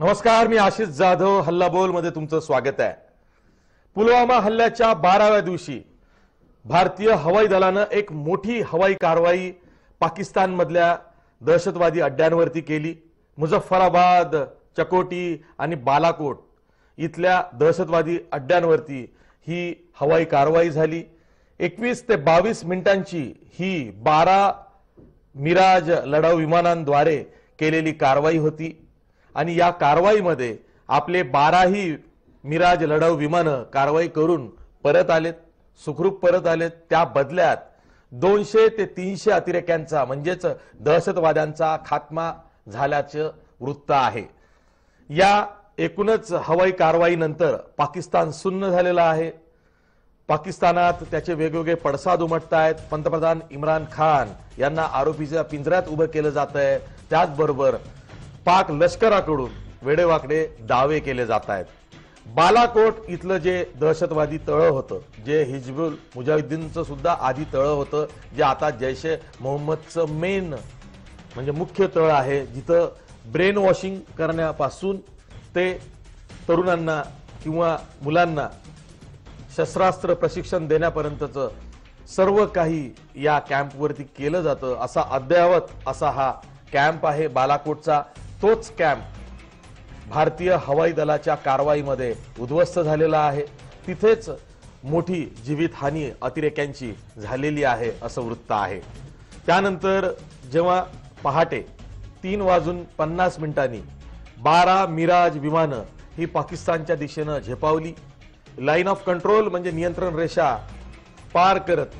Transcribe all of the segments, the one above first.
नमस्कार, मी आशिष जाधव हल्ला बोल मध्ये तुमचं स्वागत आहे। पुलवामा हल्ल्याच्या 12व्या दिवशी भारतीय हवाई दलानं एक मोठी हवाई कारवाई पाकिस्तान मधल्या दहशतवादी अड्ड्यांवरती केली। मुझफ्फराबाद, चकोटी आणि बालाकोट इथल्या दहशतवादी अड्ड्यांवरती ही हवाई कारवाई झाली। 21 ते 22 मिनिटांची ही 12 मिराज लढाऊ विमानांद्वारे केलेली कारवाई होती आणि या कारवाईमध्ये आपले 12ही मिराज लढाऊ विमानं कारवाई करून परत आलेत, सुखरूप परत आलेत। त्या बदल्यात 200 ते 300 अतिरेक्यांचा म्हणजेच दहशतवाद्यांचा खात्मा झाल्याचं वृत्त आहे। या एकूणच हवाई कारवाईनंतर पाकिस्तान सुन्न झालेला आहे। पाकिस्तानात त्याचे वेगवेगळे पडसाद उमटतायत। पंतप्रधान इम्रान खान यांना आरोपीच्या पिंजऱ्यात उभं केलं जात आहे। त्याचबरोबर पाक लष्कराकडून वेडेवाकडे दावे केले जात आहेत। बालाकोट इथलं जे दहशतवादी तळ होतं, जे हिजबुल मुजाहिद्दीनचं सुद्धा आधी तळ होतं, जे आता जैश ए मोहम्मदचं मेन म्हणजे मुख्य तळ आहे, जिथं ब्रेन वॉशिंग करण्यापासून ते तरुणांना किंवा मुलांना शस्त्रास्त्र प्रशिक्षण देण्यापर्यंतचं सर्व काही या कॅम्पवरती केलं जातं। असा अद्ययावत असा हा कॅम्प आहे बालाकोटचा। तोच कॅम्प भारतीय हवाई दलाच्या कारवाईमध्ये उद्ध्वस्त झालेला आहे। तिथेच मोठी जीवितहानी अतिरेक्यांची झालेली आहे असं वृत्त आहे। त्यानंतर जेव्हा पहाटे 3:50 12 मिराज विमानं ही पाकिस्तानच्या दिशेनं झेपावली। लाईन ऑफ कंट्रोल म्हणजे नियंत्रण रेषा पार करत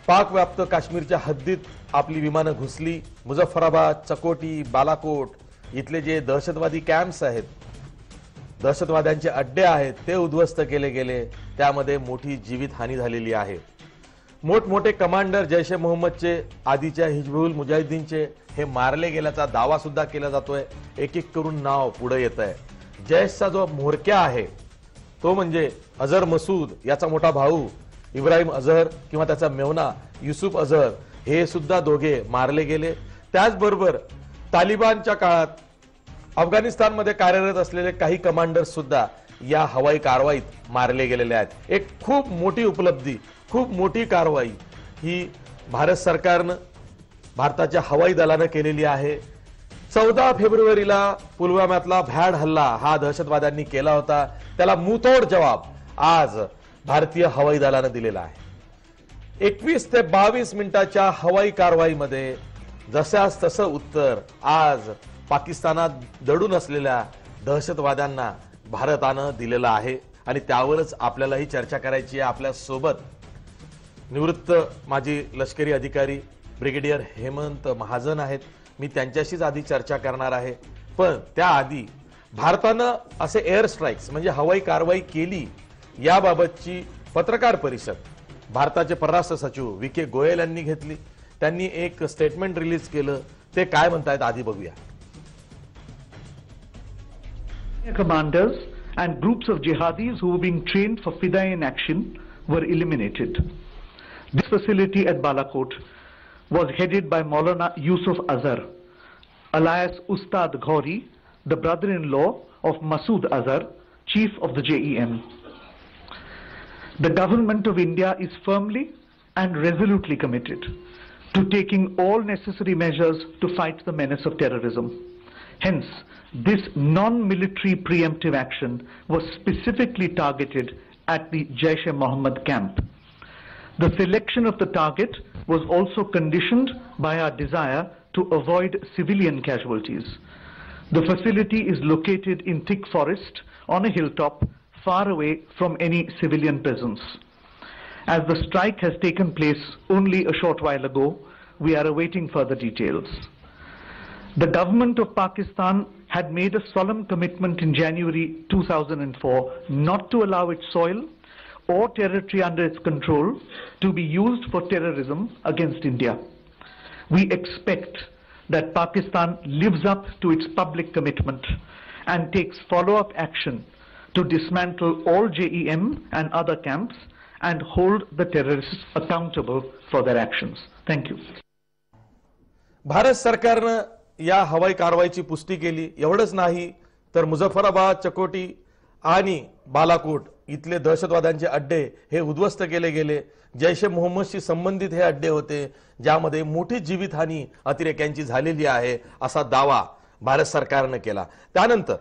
पाक व्याप्त काश्मीरच्या हद्दीत आपली विमानं घुसली। मुझफ्फराबाद, चकोटी, बालाकोट इथले जे दहशतवादी कॅम्प्स आहेत, दहशतवाद्यांचे अड्डे आहेत, ते उद्ध्वस्त केले गेले। त्यामध्ये मोठी जीवितहानी झालेली आहे। मोठमोठे कमांडर जैश ए मोहम्मदचे, आधीच्या हिजबुल मुजाहिद्दीनचे हे मारले गेल्याचा दावा सुद्धा केला जातोय। एक एक करून नाव पुढे येत आहे। जैशचा जो म्होरक्या आहे तो म्हणजे अझर मसूद, याचा मोठा भाऊ इब्राहिम अझहर किंवा त्याचा मेवना युसुफ अझहर, हे सुद्धा दोघे मारले गेले। त्याचबरोबर तालिबानच्या काळात अफगाणिस्तानमध्ये कार्यरत असलेले काही कमांडर्स सुद्धा या हवाई कारवाईत मारले गेलेले आहेत। एक खूप मोठी उपलब्धी, खूप मोठी कारवाई ही भारत सरकारनं, भारताच्या हवाई दलानं केलेली आहे। 14 फेब्रुवारीला पुलवाम्यातला भ्याड हल्ला हा दहशतवाद्यांनी केला होता, त्याला मुंहतोड जवाब आज भारतीय हवाई दलानं दिलेला आहे। 21 ते 22 मिनिटाच्या हवाई कारवाईमध्ये जशास तसं उत्तर आज पाकिस्तानात दडून असलेल्या दहशतवाद्यांना भारतानं दिलेलं आहे आणि त्यावरच आपल्यालाही चर्चा करायची आहे। आपल्या सोबत निवृत्त माजी लष्करी अधिकारी ब्रिगेडियर हेमंत महाजन आहेत। मी त्यांच्याशीच आधी चर्चा करणार आहे, पण त्याआधी भारतानं असे एअर स्ट्राइक्स म्हणजे हवाई कारवाई केली याबाबतची पत्रकार परिषद भारताचे परराष्ट्र सचिव विके गोयल यांनी घेतली। त्यांनी एक स्टेटमेंट रिलीज केलं, ते काय म्हणतायत आधी बघूया। Commanders and groups of jihadis who were being trained for Fidaian action were eliminated. This facility at Balakot was headed by Maulana Yusuf Azhar, alias Ustad Ghori, the brother-in-law of Masood Azhar, chief of the JEM. The government of India is firmly and resolutely committed to taking all necessary measures to fight the menace of terrorism. Hence, this non-military preemptive action was specifically targeted at the Jaish e Mohammed camp. The selection of the target was also conditioned by our desire to avoid civilian casualties. The facility is located in thick forest on a hilltop far away from any civilian presence. As the strike has taken place only a short while ago, we are awaiting further details. The government of Pakistan had made a solemn commitment in January 2004 not to allow its soil or territory under its control to be used for terrorism against India. We expect that Pakistan lives up to its public commitment and takes follow-up action to dismantle all JEM and other camps and hold the terrorists accountable for their actions. Thank you. Bharat सरकारनं या हवाई कारवाईची पुष्टी केली। एवढंच नाही तर मुझफ्फराबाद, चकोटी आणि बालाकोट इथले दहशतवाद्यांचे अड्डे हे उद्ध्वस्त केले गेले. जैश ए मोहम्मदशी संबंधित हे अड्डे होते ज्यामध्ये मोठी जीवितहानी अतिरेक्यांची झालेली आहे असा दावा भारत सरकारने केला. त्यानंतर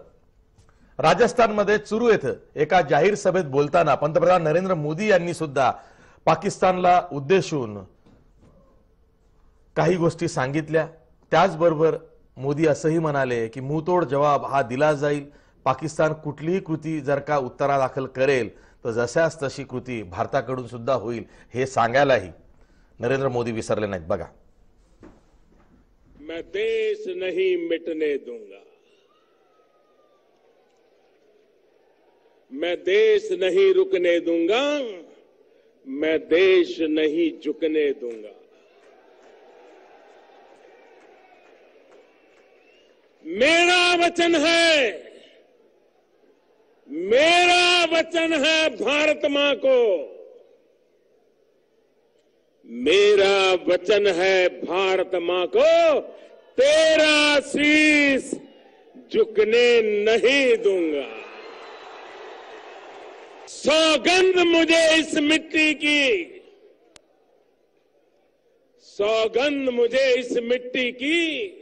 राजस्थानमध्ये चुरू येथे एका जाहीर सभेत बोलताना पंतप्रधान नरेंद्र मोदी यांनी सुद्धा पाकिस्तानला उद्देशून काही गोष्टी सांगितल्या. त्याचबरोबर मोदी असंही म्हणाले की मुंहतोड जवाब हा दिला जाईल. पाकिस्तान कुठलीही कृती जर का उत्तरादाखल करेल तर जशास तशी कृती भारताकडून सुद्धा होईल हे सांगायलाही नरेंद्र मोदी विसरले नाहीत. बघा, मैं देश नहीं मिटने दूंगा, मैं देश नहीं रुकने दूंगा, मैं देश नहीं झुकने दूंगा. मेरा वचन है भारत मां को, मेरा वचन है भारत मां को, तेरा शीश झुकने नहीं दूंगा. सौगंध मुझे इस मिट्टी की, सौगंध मुझे इस मिट्टी की,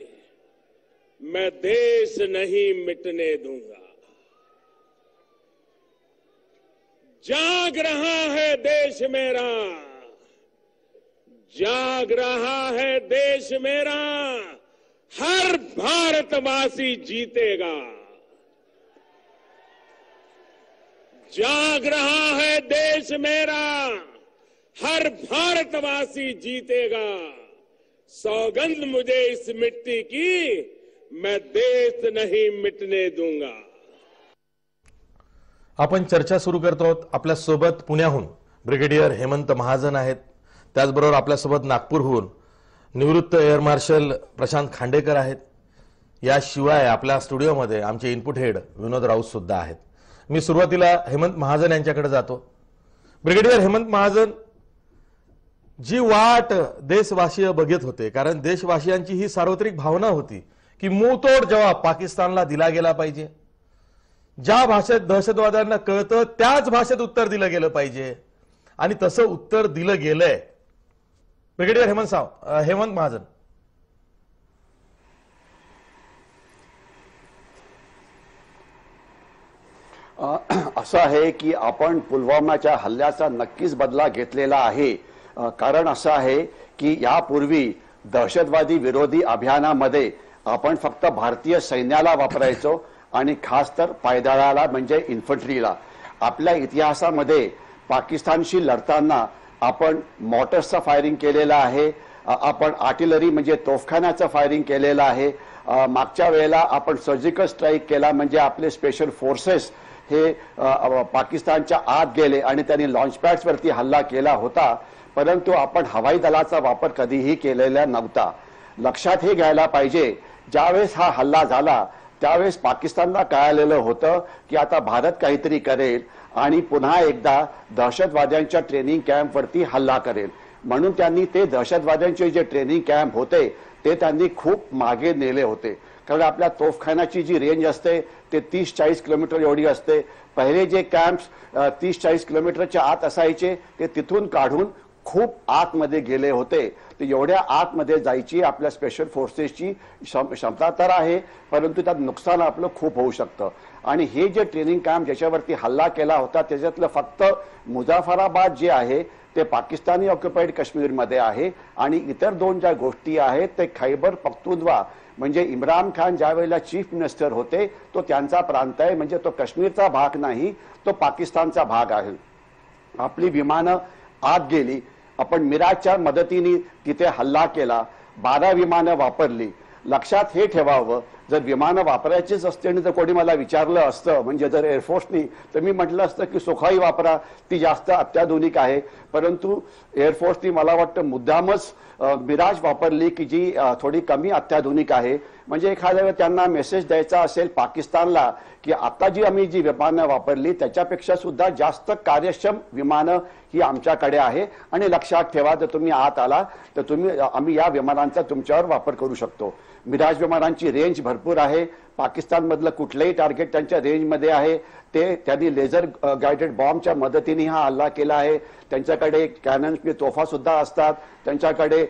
मैं देश नहीं मिटने दूंगा. जाग रहा है देश मेरा, जाग रहा है देश मेरा, हर भारतवासी जीतेगा. जाग रहा है देश मेरा, हर भारतवासी जीतेगा. सौगंध मुझे इस मिट्टी की, मैं देश नहीं मिटने दूंगा. आपण चर्चा सुरू करतो आहोत. आपल्या सोबत पुण्याहून ब्रिगेडियर हेमंत महाजन आहेत. त्याचबरोबर आपल्या सोबत नागपूरहून निवृत्त एअर मार्शल प्रशांत खांडेकर आहेत. याशिवाय आपल्या स्टुडिओमध्ये आमचे इनपुट हेड विनोद राऊत सुद्धा आहेत. मी सुरुवातीला हेमंत महाजन यांच्याकडे जातो. ब्रिगेडियर हेमंत महाजन, जी वाट देशवासीय बघत होते, कारण देशवासियांची ही सार्वत्रिक भावना होती की मुंहतोड जवाब पाकिस्तानला दिला गेला पाहिजे. ज्या भाषेत दहशतवाद्यांना कळतं त्याच भाषेत उत्तर दिलं गेलं पाहिजे आणि तसं उत्तर दिलं गेलंय. ब्रिगेडियर हेमंत महाजन, असं आहे की आपण पुलवामाच्या हल्ल्याचा नक्कीच बदला घेतलेला आहे. कारण असं आहे की यापूर्वी दहशतवादी विरोधी अभियानामध्ये आपण फक्त भारतीय सैन्याला वापरायचो आणि खास तर पायदळाला म्हणजे इन्फंट्रीला. आपल्या इतिहासामध्ये पाकिस्तानशी लढताना आपण मॉर्टर्सचं फायरिंग केलेलं आहे, आपण आर्टिलरी म्हणजे तोफखान्याचं फायरिंग केलेलं आहे. मागच्या वेळेला आपण सर्जिकल स्ट्राईक केला म्हणजे आपले स्पेशल फोर्सेस हे पाकिस्तानच्या आत गेले आणि त्यांनी लॉन्च पॅड्सवरती हल्ला केला होता. परंतु आपण हवाई दलाचा वापर कधीही केलेला नव्हता. लक्षात हे घ्यायला पाहिजे, ज्यावेळेस हा हल्ला झाला त्यावेळेस पाकिस्तानला कळालेलं होतं की आता भारत काहीतरी करेल आणि पुन्हा एकदा दहशतवाद्यांच्या ट्रेनिंग कॅम्पवरती हल्ला करेल. म्हणून त्यांनी ते दहशतवाद्यांचे जे ट्रेनिंग कॅम्प होते ते त्यांनी खूप मागे नेले होते. कारण आपल्या तोफखान्याची जी रेंज असते ते 30-40 किलोमीटर एवढी असते. पहिले जे कॅम्प्स 30-40 किलोमीटरच्या आत असायचे ते तिथून काढून खूप आतमध्ये गेले होते. ते एवढ्या आतमध्ये जायची आपल्या स्पेशल फोर्सेसची क्षमता तर आहे, परंतु त्यात नुकसान आपलं खूप होऊ शकतं. आणि हे जे ट्रेनिंग कॅम्प ज्याच्यावरती हल्ला केला होता त्याच्यातलं फक्त मुझफ्फराबाद जे आहे ते पाकिस्तानी ऑक्युपाईड काश्मीरमध्ये आहे आणि इतर दोन ज्या गोष्टी आहेत ते खैबर पख्तूनख्वा म्हणजे इम्रान खान ज्यावेळेला चीफ मिनिस्टर होते तो त्यांचा प्रांत आहे, म्हणजे तो काश्मीरचा भाग नाही, तो पाकिस्तानचा भाग आहे. आपली विमानं आत गेली, आपण मिराजच्या मदतीने तिथे हल्ला केला, 12 विमानं वापरली. लक्षात हे ठेवावं, जर विमानं वापरायचीच असते आणि जर कोणी मला विचारलं असतं म्हणजे जर एअरफोर्सनी तर मी म्हटलं असतं की सुखाई वापरा, ती जास्त अत्याधुनिक आहे. परंतु एअरफोर्सनी मला वाटतं मुद्दामच मिराज वापरली की जी थोडी कमी अत्याधुनिक आहे. म्हणजे एखाद्या वेळेस त्यांना मेसेज द्यायचा असेल पाकिस्तानला की आता जी आम्ही जी विमानं वापरली त्याच्यापेक्षा सुद्धा जास्त कार्यक्षम विमानं ही आमच्याकडे आहे आणि लक्षात ठेवा जर तुम्ही आत आला तर आम्ही या विमानांचा तुमच्यावर वापर करू शकतो. मिराज विमानांची रेंज भरपूर आहे. पाकिस्तानमधलं कुठलंही टार्गेट त्यांच्या रेंजमध्ये आहे. त्यांनी लेझर गायडेड बॉम्बच्या मदतीने हा हल्ला केला आहे. त्यांच्याकडे कॅनन्स तोफा सुद्धा असतात, त्यांच्याकडे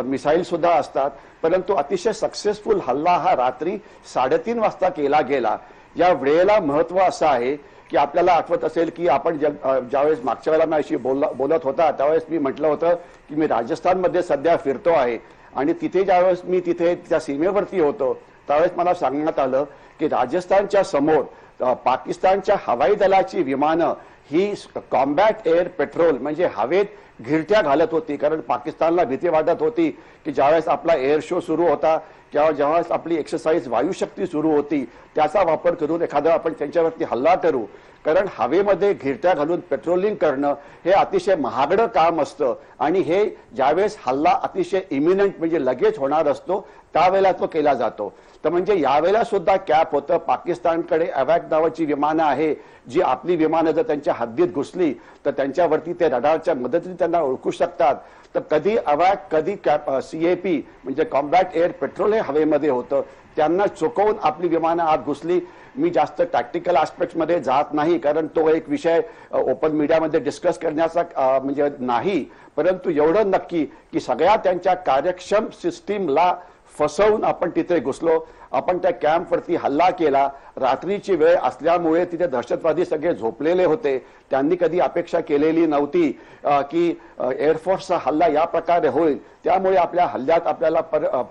मिसाईल सुद्धा असतात. परंतु अतिशय सक्सेसफुल हल्ला हा रात्री 3:30 वाजता केला गेला. या वेळेला महत्व असं आहे की आपल्याला आठवत असेल की आपण ज्यावेळेस मागच्या वेळेला माझ्याशी बोलत होता त्यावेळेस मी म्हटलं होतं की मी राजस्थानमध्ये सध्या फिरतो आहे आणि तिथे ज्यावेळेस मी तिथे त्या सीमेवरती होतो त्यावेळेस मला सांगण्यात आलं की राजस्थानच्या समोर पाकिस्तानच्या हवाई दलाची विमानं ही कॉम्बॅट एअर पेट्रोल म्हणजे हवेत घिरट्या घालत होती. कारण पाकिस्तानला भीती वाटत होती की ज्यावेळेस आपला एअर शो सुरू होता किंवा ज्यावेळेस आपली एक्सरसाइज वायुशक्ती सुरू होती त्याचा वापर करून एखादा आपण त्यांच्यावरती हल्ला करू. कारण हवेमध्ये घिरट्या घालून पेट्रोलिंग करणं हे अतिशय महागडं काम असतं आणि हे ज्यावेळेस हल्ला अतिशय इमिनंट म्हणजे लगेच होणार असतो त्यावेळेला तो केला जातो. तर म्हणजे यावेळेला सुद्धा कॅप होतं. पाकिस्तानकडे अवॅक नावाची विमानं आहे जी आपली विमानं जर त्यांच्या हद्दीत घुसली तर त्यांच्यावरती ते रडारच्या मदतीने त्यांना ओळखू शकतात. तर कधी अवॅक कधी CAP म्हणजे कॉम्बॅट एअर पेट्रोल हे हवेमध्ये होतं. त्यांना चुकवून आपली विमानं आत घुसली. मी जास्त टॅक्टिकल मध्ये जात नाही कारण तो एक विषय ओपन मीडियामध्ये डिस्कस करण्याचा म्हणजे नाही. परंतु एवढं नक्की की सगळ्या त्यांच्या कार्यक्षम सिस्टीमला फसवून आपण तिथे घुसलो. आपण त्या कॅम्पवरती हल्ला केला. रात्रीची वेळ असल्यामुळे तिथे दहशतवादी सगळे झोपलेले होते. त्यांनी कधी अपेक्षा केलेली नव्हती की एअरफोर्सचा हल्ला या प्रकारे होईल. त्यामुळे आपल्या हल्ल्यात आपल्याला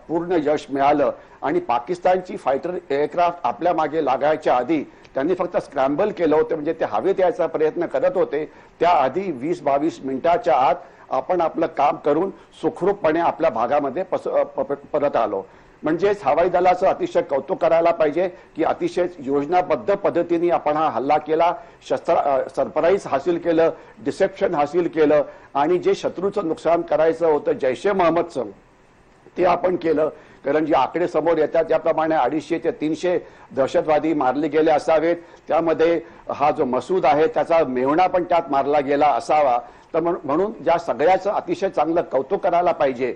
पूर्ण यश मिळालं आणि पाकिस्तानची फायटर एअरक्राफ्ट आपल्या मागे लागायच्या आधी त्यांनी फक्त स्क्रॅम्बल केलं होतं म्हणजे ते हवेत यायचा प्रयत्न करत होते. त्याआधी 20-22 मिनिटाच्या आत आपण आपलं काम करून सुखरूपपणे आपल्या भागामध्ये परत आलो. म्हणजेच हवाई दलाचं अतिशय कौतुक करायला पाहिजे की अतिशय योजनाबद्ध पद्धतीने आपण हा हल्ला केला. सरप्राईज हासिल केलं, डिसेप्शन हासिल केलं आणि जे शत्रूचं नुकसान करायचं होतं जैशे मोहम्मदचं ते आपण केलं. कारण जे आकडे समोर येतात त्याप्रमाणे 250 ते 300 दहशतवादी मारले गेले असावेत. त्यामध्ये हा जो मसूद आहे त्याचा मेहुणा पण त्यात मारला गेला असावा. तर म्हणून या सगळ्याचं अतिशय चांगलं कौतुक करायला पाहिजे.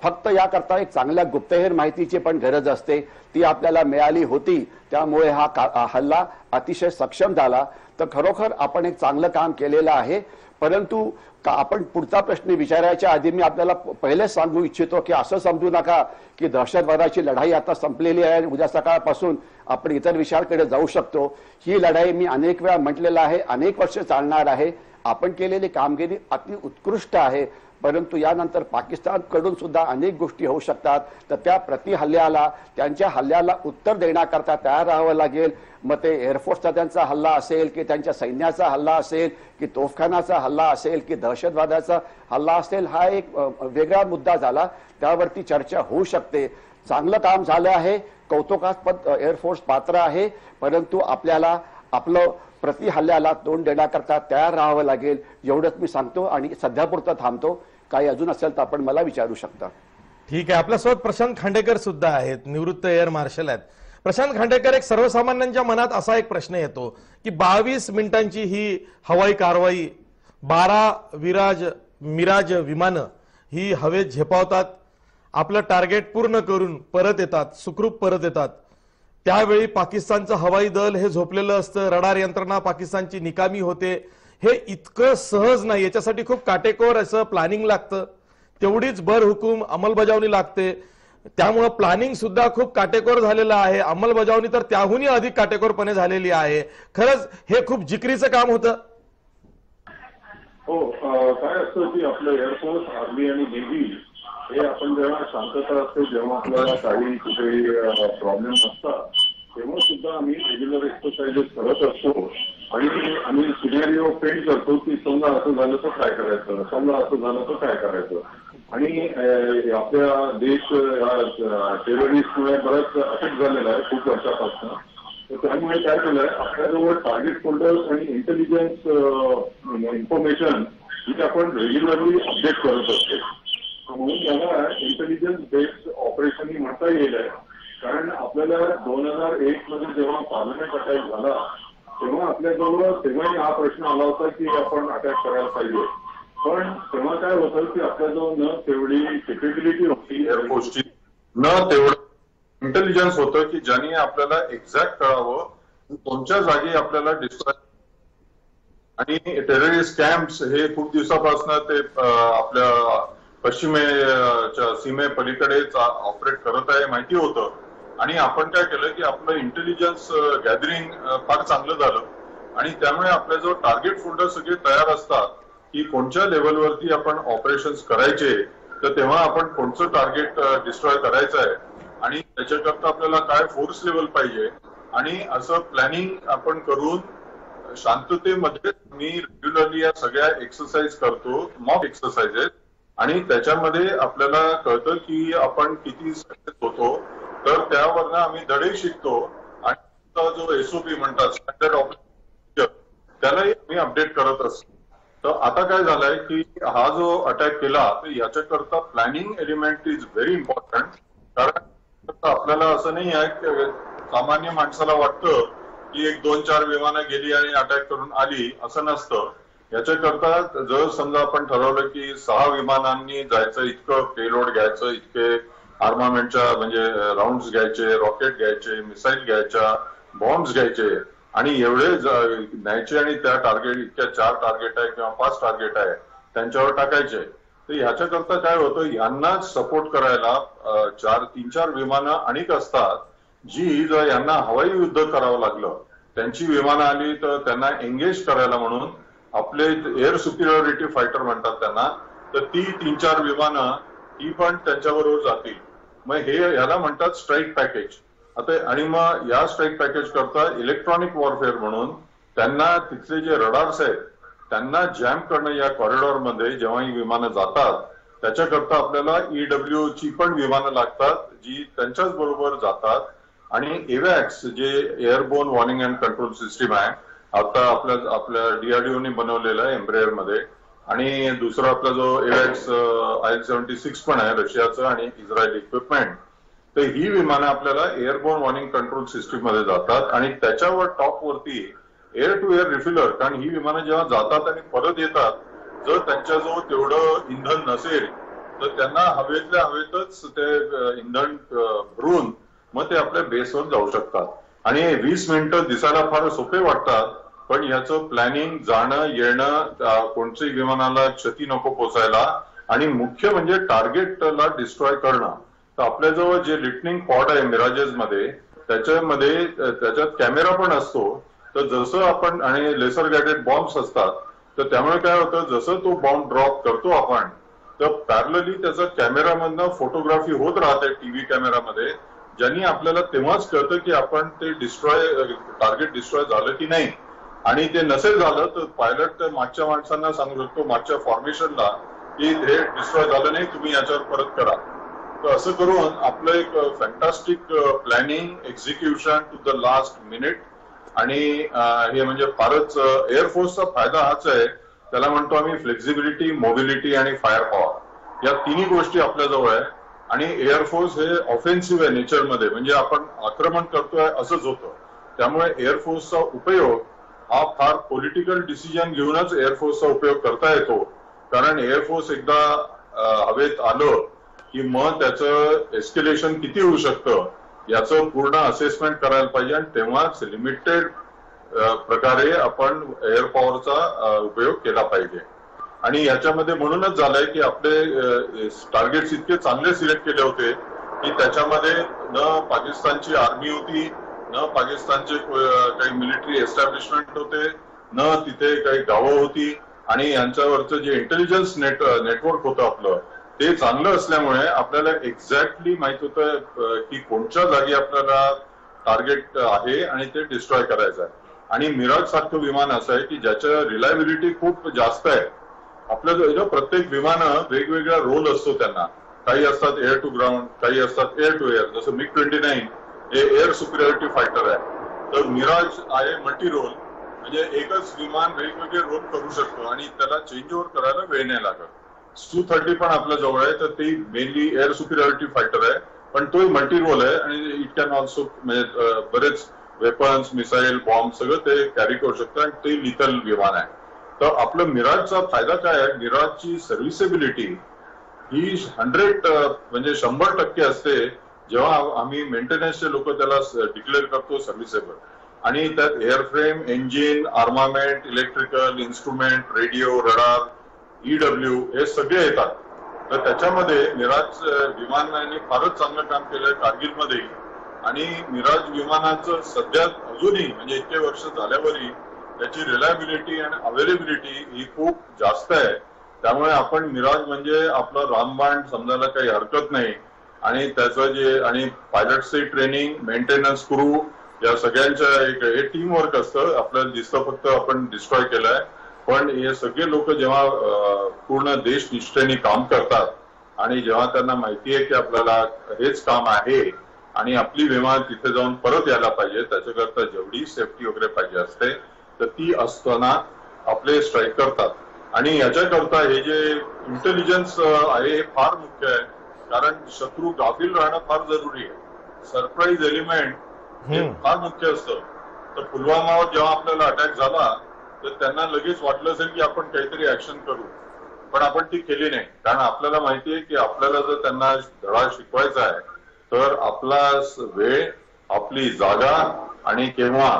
फक्त याकरता एक चांगल्या गुप्तहेर माहितीची पण गरज असते. ती आपल्याला मिळाली होती. त्यामुळे हा हल्ला अतिशय सक्षम झाला. तर खरोखर आपण एक चांगलं काम केलेलं आहे. परंतु आपण पुढचा प्रश्न विचारायच्या आधी मी आपल्याला पहिले सांगू इच्छितो की असं समजू नका की दहशतवादाची लढाई आता संपलेली आहे. उद्या सकाळपासून आपण इतर विषयांकडे जाऊ शकतो. ही लढाई मी अनेक वेळा म्हटलेलं आहे, अनेक वर्ष चालणार आहे. आपण केलेली कामगिरी अति उत्कृष्ट आहे. परंतु यानंतर पाकिस्तानकडून सुद्धा अनेक गोष्टी होऊ शकतात. तर त्या प्रतिहल्ल्याला त्यांच्या हल्ल्याला उत्तर देण्याकरता तयार राहावं लागेल. मग ते एअरफोर्सचा त्यांचा हल्ला असेल की त्यांच्या सैन्याचा हल्ला असेल की तोफखानाचा हल्ला असेल की दहशतवादाचा हल्ला असेल हा एक वेगळा मुद्दा झाला. त्यावरती चर्चा होऊ शकते. चांगलं काम झालं आहे, कौतुकास्पद एअरफोर्स पात्र आहे. परंतु आपल्याला आपलं प्रति हल्ल्याला तोंड देण्याकरता तयार राहावं लागेल एवढंच मी सांगतो आणि सध्यापुरतं थांबतो. काही अजून असेल तर आपण मला विचारू शकता. ठीक आहे. आपल्यासोबत प्रशांत खांडेकर सुद्धा आहेत, निवृत्त एअर मार्शल आहेत. प्रशांत खांडेकर, एक सर्वसामान्यांच्या मनात असा एक प्रश्न येतो की 22 मिनिटांची ही हवाई कारवाई, 12 मिराज विमानं ही हवेत झेपावतात, आपलं टार्गेट पूर्ण करून परत येतात, सुखरूप परत येतात. त्यावेळी पाकिस्तानचं हवाई दल हे झोपलेलं असतं, रडार यंत्रणा पाकिस्तानची निकामी होते. हे इतकं सहज नाही. याच्यासाठी खूप काटेकोर असं प्लॅनिंग लागतं, तेवढीच बरहुकूम अंमलबजावणी लागते. त्यामुळे प्लॅनिंग सुद्धा खूप काटेकोर झालेलं आहे. अंमलबजावणी तर त्याहूनही अधिक काटेकोरपणे झालेली आहे. खरंच हे खूप जिकरीचं काम होतं. हो, काय असतं की आपलं एअरफोर्स, आर्मी आणि नेव्ही हे आपण जेव्हा शांतता असते, जेव्हा आपल्याला काही कुठे प्रॉब्लेम नसतात तेव्हा सुद्धा आम्ही रेग्युलर एक्सरसाइजेस करत असतो आणि आम्ही सिनेरिओ पेंट करतो की समजा असं झालं तर काय करायचं, समजा असं झालं तर काय करायचं. आणि आपल्या देश टेररिस्टमुळे बराच अफेक्ट झालेला आहे खूप वर्षापासून. तर त्यामुळे काय झालंय, आपल्याजवळ टार्गेट फोल्डर्स आणि इंटेलिजन्स इन्फॉर्मेशन ही आपण रेग्युलरली अपडेट करत असतो. म्हणून याला इंटेलिजन्स बेस्ड ऑपरेशन ही म्हणता येईल. कारण आपल्याला 2001 मध्ये जेव्हा पार्लमेंट अटॅक झाला तेव्हा आपल्याजवळ तेव्हाही हा प्रश्न आला होता की आपण अटॅक करायला पाहिजे. पण तेव्हा काय होतं की आपल्याजवळ न तेवढी केपेबिलिटी होती एअरफोर्सची, न तेवढं इंटेलिजन्स होतं की ज्याने आपल्याला एक्झॅक्ट कळावं कोणत्या जागी आपल्याला डिस्ट्रॉय. आणि टेररिस्ट कॅम्प्स हे खूप दिवसापासून ते आपल्या पश्चिमेच्या सीमे पलीकडेच ऑपरेट करत आहे माहिती होतं. आणि आपण काय केलं की आपलं इंटेलिजन्स गॅदरिंग फार चांगलं झालं आणि त्यामुळे आपल्याजवळ टार्गेट फोल्डर सगळे तयार असतात की कोणत्या लेवलवरती आपण ऑपरेशन्स करायचे, तर तेव्हा आपण कोणतं टार्गेट डिस्ट्रॉय करायचं आहे आणि त्याच्याकरता आपल्याला काय फोर्स लेवल पाहिजे. आणि असं प्लॅनिंग आपण करून शांततेमध्ये मी रेग्युलरली या सगळ्या एक्सरसाइज करतो, मॉक एक्सरसाइजेस. आणि त्याच्यामध्ये आपल्याला कळतं की आपण किती सक्सेस होतो. तर त्यावरनं आम्ही धडे शिकतो आणि जो एसओपी म्हणतात स्टँडर्ड ऑपरेशन त्यालाही आम्ही अपडेट करत असतो. तर आता काय झालंय की हा जो अटॅक केला तर याच्याकरता planning element is very important. कारण आपल्याला असं नाही आहे की सामान्य माणसाला वाटतं की 1-2-4 विमानं गेली आणि अटॅक करून आली, असं नसतं. याच्याकरता जर समजा आपण ठरवलं की 6 विमानांनी जायचं, इतकं पेलोड घ्यायचं, इतके आर्मामेंटच्या म्हणजे राऊंड्स घ्यायचे, रॉकेट घ्यायचे, मिसाईल घ्यायच्या, बॉम्ब्स घ्यायचे आणि एवढे न्यायचे आणि त्या टार्गेट इतक्या 4 टार्गेट आहे किंवा 5 टार्गेट आहे त्यांच्यावर टाकायचे. तर ह्याच्याकरता काय होतं, यांनाच सपोर्ट करायला 3-4 विमानं अनेक असतात जी जर यांना हवाई युद्ध करावं लागलं, त्यांची विमानं आली तर त्यांना एंगेज करायला म्हणून आपले एअर सुपिरियरिटी फायटर म्हणतात त्यांना, तर ती 3-4 विमानं ही पण त्यांच्याबरोबर जातील. मग हे याला म्हणतात स्ट्राईक पॅकेज. आता आणि मग या स्ट्राईक पॅकेज करता इलेक्ट्रॉनिक वॉरफेअर म्हणून त्यांना तिथले जे रडार्स आहेत त्यांना जॅम करणं या कॉरिडॉरमध्ये जेव्हा ही विमानं जातात त्याच्याकरता आपल्याला EW ची पण विमानं लागतात जी त्यांच्याच बरोबर जातात. आणि एवॅक्स जे एअरबोर्न वॉर्निंग अँड कंट्रोल सिस्टीम आहे आता आपल्या DRDOने बनवलेला आहे एम्ब्रेअर मध्ये. आणि दुसरा आपला जो एवॅक्स IL-76 पण आहे रशियाचं आणि इस्रायल इक्विपमेंट. तर ही विमानं आपल्याला एअरबोर्न वॉर्निंग कंट्रोल सिस्टीम मध्ये जातात आणि त्याच्यावर टॉप वरती एअर टू एअर रिफिलर. कारण ही विमानं जेव्हा जातात आणि परत येतात जर त्यांच्याजवळ तेवढं इंधन नसेल तर त्यांना हवेतल्या हवेतच ते इंधन भरून मग ते आपल्या बेसवर जाऊ शकतात. आणि 20 मिनिटं दिसायला फार सोपे वाटतात पण याचं प्लॅनिंग, जाणं येणं, कोणत्याही विमानाला क्षती नको पोचायला आणि मुख्य म्हणजे टार्गेटला डिस्ट्रॉय करणं. तर आपल्याजवळ जे लिटनिंग पॉड आहे मिराजेस मध्ये त्याच्यात कॅमेरा पण असतो. तर जसं आपण आणि लेसर गायडेड बॉम्ब्स असतात तर त्यामुळे काय होतं, जसं तो बॉम्ब ड्रॉप करतो आपण तर पॅरलली त्याचा कॅमेरामधनं फोटोग्राफी होत राहते टीव्ही कॅमेरामध्ये, ज्यांनी आपल्याला तेव्हाच कळतं की आपण ते टार्गेट डिस्ट्रॉय झालं की नाही. आणि ते नसेल झालं तर पायलट मागच्या माणसांना सांगू शकतो मागच्या फॉर्मेशनला की हे डिस्ट्रॉय झालं नाही, तुम्ही याच्यावर परत करा. तर असं करून आपलं एक fantastic planning, execution to the last minute. आणि हे म्हणजे फारच एअरफोर्सचा फायदा हाच आहे, त्याला म्हणतो आम्ही फ्लेक्झिबिलिटी, मोबिलिटी आणि फायर पॉवर. या तिन्ही गोष्टी आपल्याजवळ आहे. आणि एअरफोर्स हे ऑफेन्सिव्ह आहे नेचरमध्ये, म्हणजे आपण आक्रमण करतोय असंच होतं. त्यामुळे एअरफोर्सचा उपयोग हा फार पॉलिटिकल डिसिजन घेऊनच एअरफोर्सचा उपयोग करता येतो. कारण एअरफोर्स एकदा हवेत आलं की मग त्याचं एस्केलेशन किती होऊ शकतं याचं पूर्ण असेसमेंट करायला पाहिजे आणि तेव्हाच लिमिटेड प्रकारे आपण एअर पॉवरचा उपयोग केला पाहिजे. आणि याच्यामध्ये म्हणूनच झालंय की आपले टार्गेट्स इतके चांगले सिलेक्ट केले होते की त्याच्यामध्ये न पाकिस्तानची आर्मी होती, न पाकिस्तानचे काही मिलिटरी एस्टॅब्लिशमेंट होते, न तिथे काही गावं होती. आणि यांच्यावरचं जे इंटेलिजन्स नेटवर्क होतं आपलं ते चांगलं असल्यामुळे आपल्याला एक्झॅक्टली माहित होतं की कोणत्या जागी आपल्याला टार्गेट आहे आणि ते डिस्ट्रॉय करायचं आहे. आणि मिराज सारखं विमान असं आहे की ज्याचं रिलायबिलिटी खूप जास्त आहे. आपल्या प्रत्येक विमानं वेगवेगळा रोल असतो त्यांना, काही असतात एअर टू ग्राउंड, काही असतात एअर टू एअर. जसं MiG-29 हे एअर सुपिरियरिटी फायटर आहे, तर मिराज आहे मल्टी रोल, म्हणजे एकच विमान वेगवेगळे रोल करू शकतो आणि त्याला चेंज ओव्हर करायला वेळ नाही लागत. Su-30 पण आपल्या जवळ आहे, तर ती मेनली एअर सुपिरियरिटी फायटर आहे पण तो मल्टी रोल आहे आणि इट कॅन ऑल्सो म्हणजे बरेच वेपन्स, मिसाईल, बॉम्ब सगळं ते कॅरी करू शकतं आणि ते लिथल विमान आहे. तर आपलं मिराजचा फायदा काय आहे, मिराजची सर्व्हिसेबिलिटी ही 100% असते जेव्हा आम्ही मेंटेनन्सचे लोक त्याला डिक्लेअर करतो सर्व्हिसेबल, आणि त्यात airframe, engine, armament, electrical, instrument, radio, radar, EW हे सगळे येतात. तर त्याच्यामध्ये मिराज विमानाने फारच चांगलं काम केलंय कारगिलमध्ये, आणि मिराज विमानाचं सध्या अजूनही म्हणजे इतके वर्ष झाल्यावरही त्याची रिलायबिलिटी आणि अवेलेबिलिटी ही खूप जास्त आहे. त्यामुळे आपण मिराज म्हणजे आपलं रामबाण समजायला काही हरकत नाही. आणि त्याचं जे आणि पायलटचे ट्रेनिंग, मेंटेनन्स, क्रू या सगळ्यांचं एक हे टीम वर्क असतं. आपल्याला दिसतं फक्त आपण डिस्ट्रॉय केलंय, पण हे सगळे लोक जेव्हा पूर्ण देश निष्ठेने काम करतात आणि जेव्हा त्यांना माहिती आहे की आपल्याला हेच काम आहे आणि आपली विमान तिथे जाऊन परत यायला पाहिजे, त्याच्याकरता जेवढी सेफ्टी वगैरे पाहिजे असते तर ती असताना आपले स्ट्राईक करतात. आणि याच्याकरता हे जे इंटेलिजन्स आहे हे फार मुख्य आहे, कारण शत्रू गाफील राहणं फार जरुरी आहे. सरप्राईज एलिमेंट हे फार मुख्य असतं. तर पुलवामावर जेव्हा आपल्याला अटॅक झाला तर त्यांना लगेच वाटलं असेल की आपण काहीतरी ऍक्शन करू, पण आपण ती केली नाही. कारण आपल्याला माहिती आहे की आपल्याला जर त्यांना धडा शिकवायचा आहे तर आपला वेळ, आपली जागा आणि केव्हा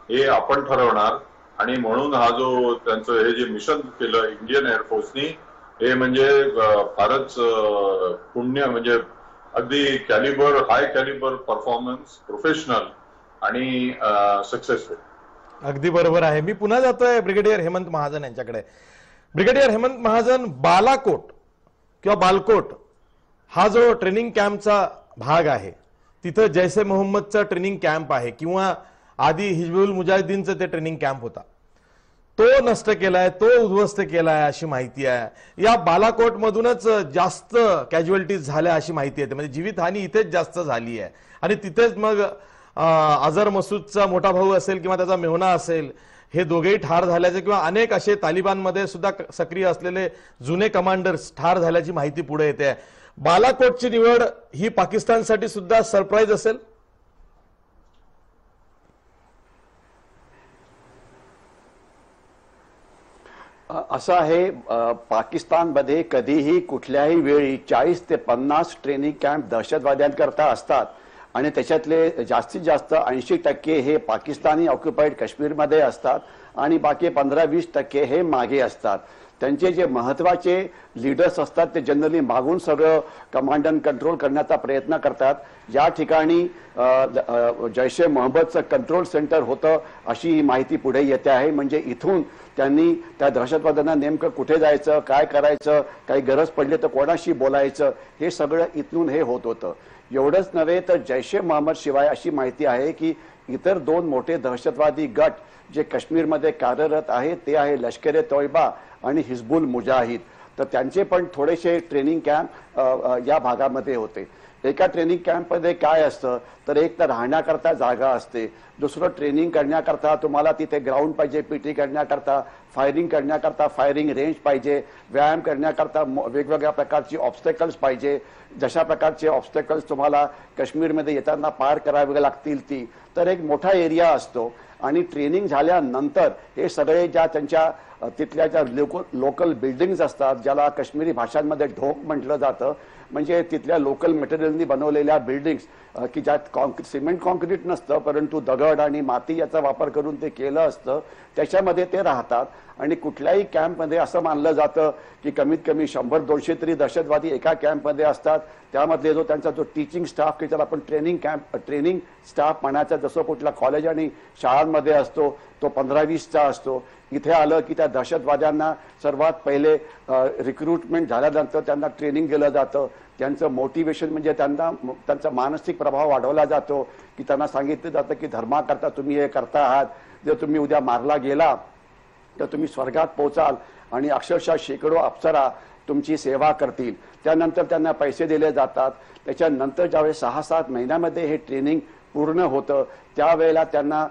हे आपण ठरवणार. आणि म्हणून हा जो त्यांचं हे जे मिशन केलं इंडियन एअरफोर्सनी, हे म्हणजे फारच पुण्य, म्हणजे अगदी कॅलिबर, हाय कॅलिबर परफॉर्मन्स, प्रोफेशनल आणि सक्सेसफुल. अगदी बरोबर आहे. मी पुन्हा जातोय ब्रिगेडियर हेमंत महाजन यांच्याकडे. ब्रिगेडियर हेमंत महाजन, बालाकोट किंवा बालकोट हा जो ट्रेनिंग कॅम्पचा भाग आहे, तिथं जैसे मोहम्मदचा ट्रेनिंग कॅम्प आहे किंवा आधी हिजबुल मुजाहिदीनचं ते ट्रेनिंग कॅम्प होता, तो नष्ट केलाय, तो उद्ध्वस्त केलाय अशी माहिती आहे. या बालाकोट मधूनच जास्त कॅज्युअलिटीज झाल्या अशी माहिती आहे. म्हणजे जीवितहानी इथेच जास्त झाली आहे आणि तिथेच मग अझर मसूदचा मोठा भाऊ असेल किंवा त्याचा मेहुणा असेल, हे दोघेही ठार झाल्याचे किंवा अनेक असे तालिबानमध्ये सुद्धा सक्रिय असलेले जुने कमांडर्स ठार झाल्याची माहिती पुढे येते. बालाकोटची निवड ही पाकिस्तानसाठी सुद्धा सरप्राईज असेल? असं आहे, पाकिस्तानमध्ये कधीही कुठल्याही वेळी 40 ते 50 ट्रेनिंग कॅम्प दहशतवाद्यांकरता असतात आणि त्याच्यातले जास्तीत जास्त 80% हे पाकिस्तानी ऑक्युपाईड काश्मीरमध्ये असतात आणि बाकी 15-20% हे मागे असतात. त्यांचे जे महत्वाचे लीडर्स असतात ते जनरली मागून सगळं कमांड अँड कंट्रोल करण्याचा प्रयत्न करतात. या ठिकाणी जैश ए मोहम्मदचं कंट्रोल सेंटर होतं अशी ही माहिती पुढे येते आहे. म्हणजे इथून त्यांनी त्या दहशतवाद्यांना नेमकं कुठे जायचं, काय करायचं, काही गरज पडली तर कोणाशी बोलायचं, हे सगळं इथून हे होत होतं. एवढंच नव्हे तर जैश ए मोहम्मद शिवाय अशी माहिती आहे की इतर 2 मोठे दहशतवादी गट जे काश्मीरमध्ये कार्यरत आहेत ते आहे लष्कर ए तोयबा आणि हिजबुल मुजाहिद. तर त्यांचे पण थोडेसे ट्रेनिंग कॅम्प या भागामध्ये होते. एका ट्रेनिंग कॅम्पमध्ये काय असतं तर एक तर राहण्याकरता जागा असते, दुसरं ट्रेनिंग करण्याकरता तुम्हाला तिथे ग्राउंड पाहिजे, पीटी करण्याकरता, फायरिंग करण्याकरता फायरिंग रेंज पाहिजे, व्यायाम करण्याकरता वेगवेगळ्या प्रकारची ऑब्स्टेकल्स पाहिजे. जशा प्रकारचे ऑब्स्टेकल्स तुम्हाला काश्मीरमध्ये येताना पार करावे लागतील ती, तर एक मोठा एरिया असतो. आणि ट्रेनिंग झाल्यानंतर हे सगळे ज्या त्यांच्या तिथल्या ज्या लोकल बिल्डिंग्स असतात, ज्याला काश्मीरी भाषांमध्ये ढोक म्हटलं जातं, म्हणजे तिथल्या लोकल मटेरियलनी बनवलेल्या बिल्डिंग्स की ज्यात सिमेंट कॉन्क्रीट नसतं परंतु दगड आणि माती याचा वापर करून ते केलं असतं, त्याच्यामध्ये ते राहतात. आणि कुठल्याही कॅम्पमध्ये असं मानलं जातं की कमीत कमी 100-200 तरी दहशतवादी एका कॅम्पमध्ये असतात. त्यामधले जो त्यांचा जो टीचिंग स्टाफ की त्याला आपण ट्रेनिंग स्टाफ म्हणायचा, जसं कुठल्या कॉलेज आणि शाळांमध्ये असतो तो 15-20चा असतो. इथे आलं की त्या दहशतवाद्यांना सर्वात पहिले रिक्रुटमेंट झाल्यानंतर त्यांना ट्रेनिंग दिलं जातं. त्यांचं मोटिवेशन म्हणजे त्यांचा मानसिक प्रभाव वाढवला जातो की त्यांना सांगितलं जातं की धर्माकरता तुम्ही हे करता आहात, जर तुम्ही उद्या मारला गेला तर तुम्ही स्वर्गात पोहोचाल आणि अक्षरशः शेकडो अप्सरा तुमची सेवा करतील. त्यानंतर त्यांना पैसे दिले जातात. त्याच्यानंतर ज्यावेळेस 6-7 महिन्यामध्ये हे ट्रेनिंग पूर्ण होतं त्यावेळेला त्यांना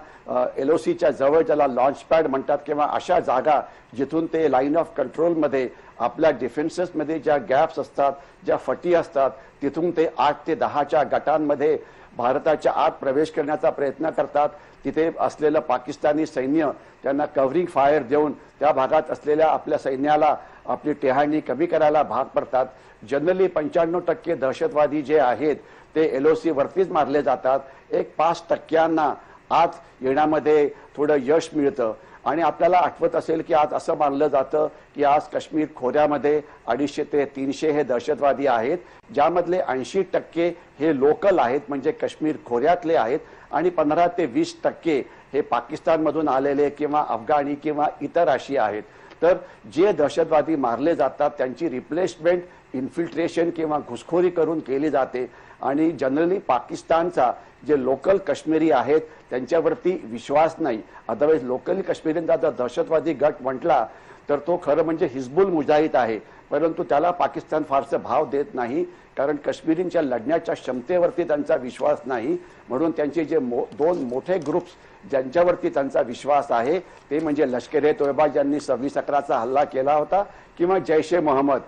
LOCच्या जवळ ज्याला लॉन्च पॅड म्हणतात किंवा अशा जागा जिथून ते लाईन ऑफ कंट्रोलमध्ये आपल्या डिफेन्सेसमध्ये ज्या गॅप्स असतात, ज्या फटी असतात, तिथून ते 8 ते 10च्या गटांमध्ये भारताच्या आत प्रवेश करण्याचा प्रयत्न करतात, तिथे असलेलं पाकिस्तानी सैन्य त्यांना कव्हरिंग फायर देऊन त्या भागात असलेल्या आपल्या सैन्याला आपली टेहाणी कमी करायला भाग पडतात. जनरली 95% दहशतवादी जे आहेत ते LOC वरतीच मारले जातात. एक 5% आत येण्यामध्ये थोडं यश मिळतं. आणि आपल्याला आठवत असेल की आज असं मानलं जातं की आज काश्मीर खोऱ्यामध्ये 250 ते 300 हे दहशतवादी आहेत, ज्यामधले 80% हे लोकल आहेत, म्हणजे काश्मीर खोऱ्यातले आहेत, आणि 15 ते 20% हे पाकिस्तानमधून आलेले किंवा अफगाणी किंवा इतर अशी आहेत. तर जे दहशतवादी मारले जातात त्यांची रिप्लेसमेंट इन्फिल्ट्रेशन किंवा घुसखोरी करून केली जाते. आणि जनरली पाकिस्तानचा जे लोकल काश्मीरी आहेत त्यांच्यावरती विश्वास नाही. अदरवाईज लोकली काश्मीरींचा जर दहशतवादी गट म्हटला तर तो खरं म्हणजे हिजबुल मुजाहिद आहे, परंतु त्याला पाकिस्तान फारसं भाव देत नाही, कारण काश्मीरींच्या लढण्याच्या क्षमतेवरती त्यांचा विश्वास नाही. म्हणून त्यांचे जे दोन मोठे ग्रुप्स ज्यांच्यावरती त्यांचा विश्वास आहे ते म्हणजे लष्कर-ए-तोयबा ज्यांनी 26/11चा हल्ला केला होता, किंवा जैश-ए-मोहम्मद.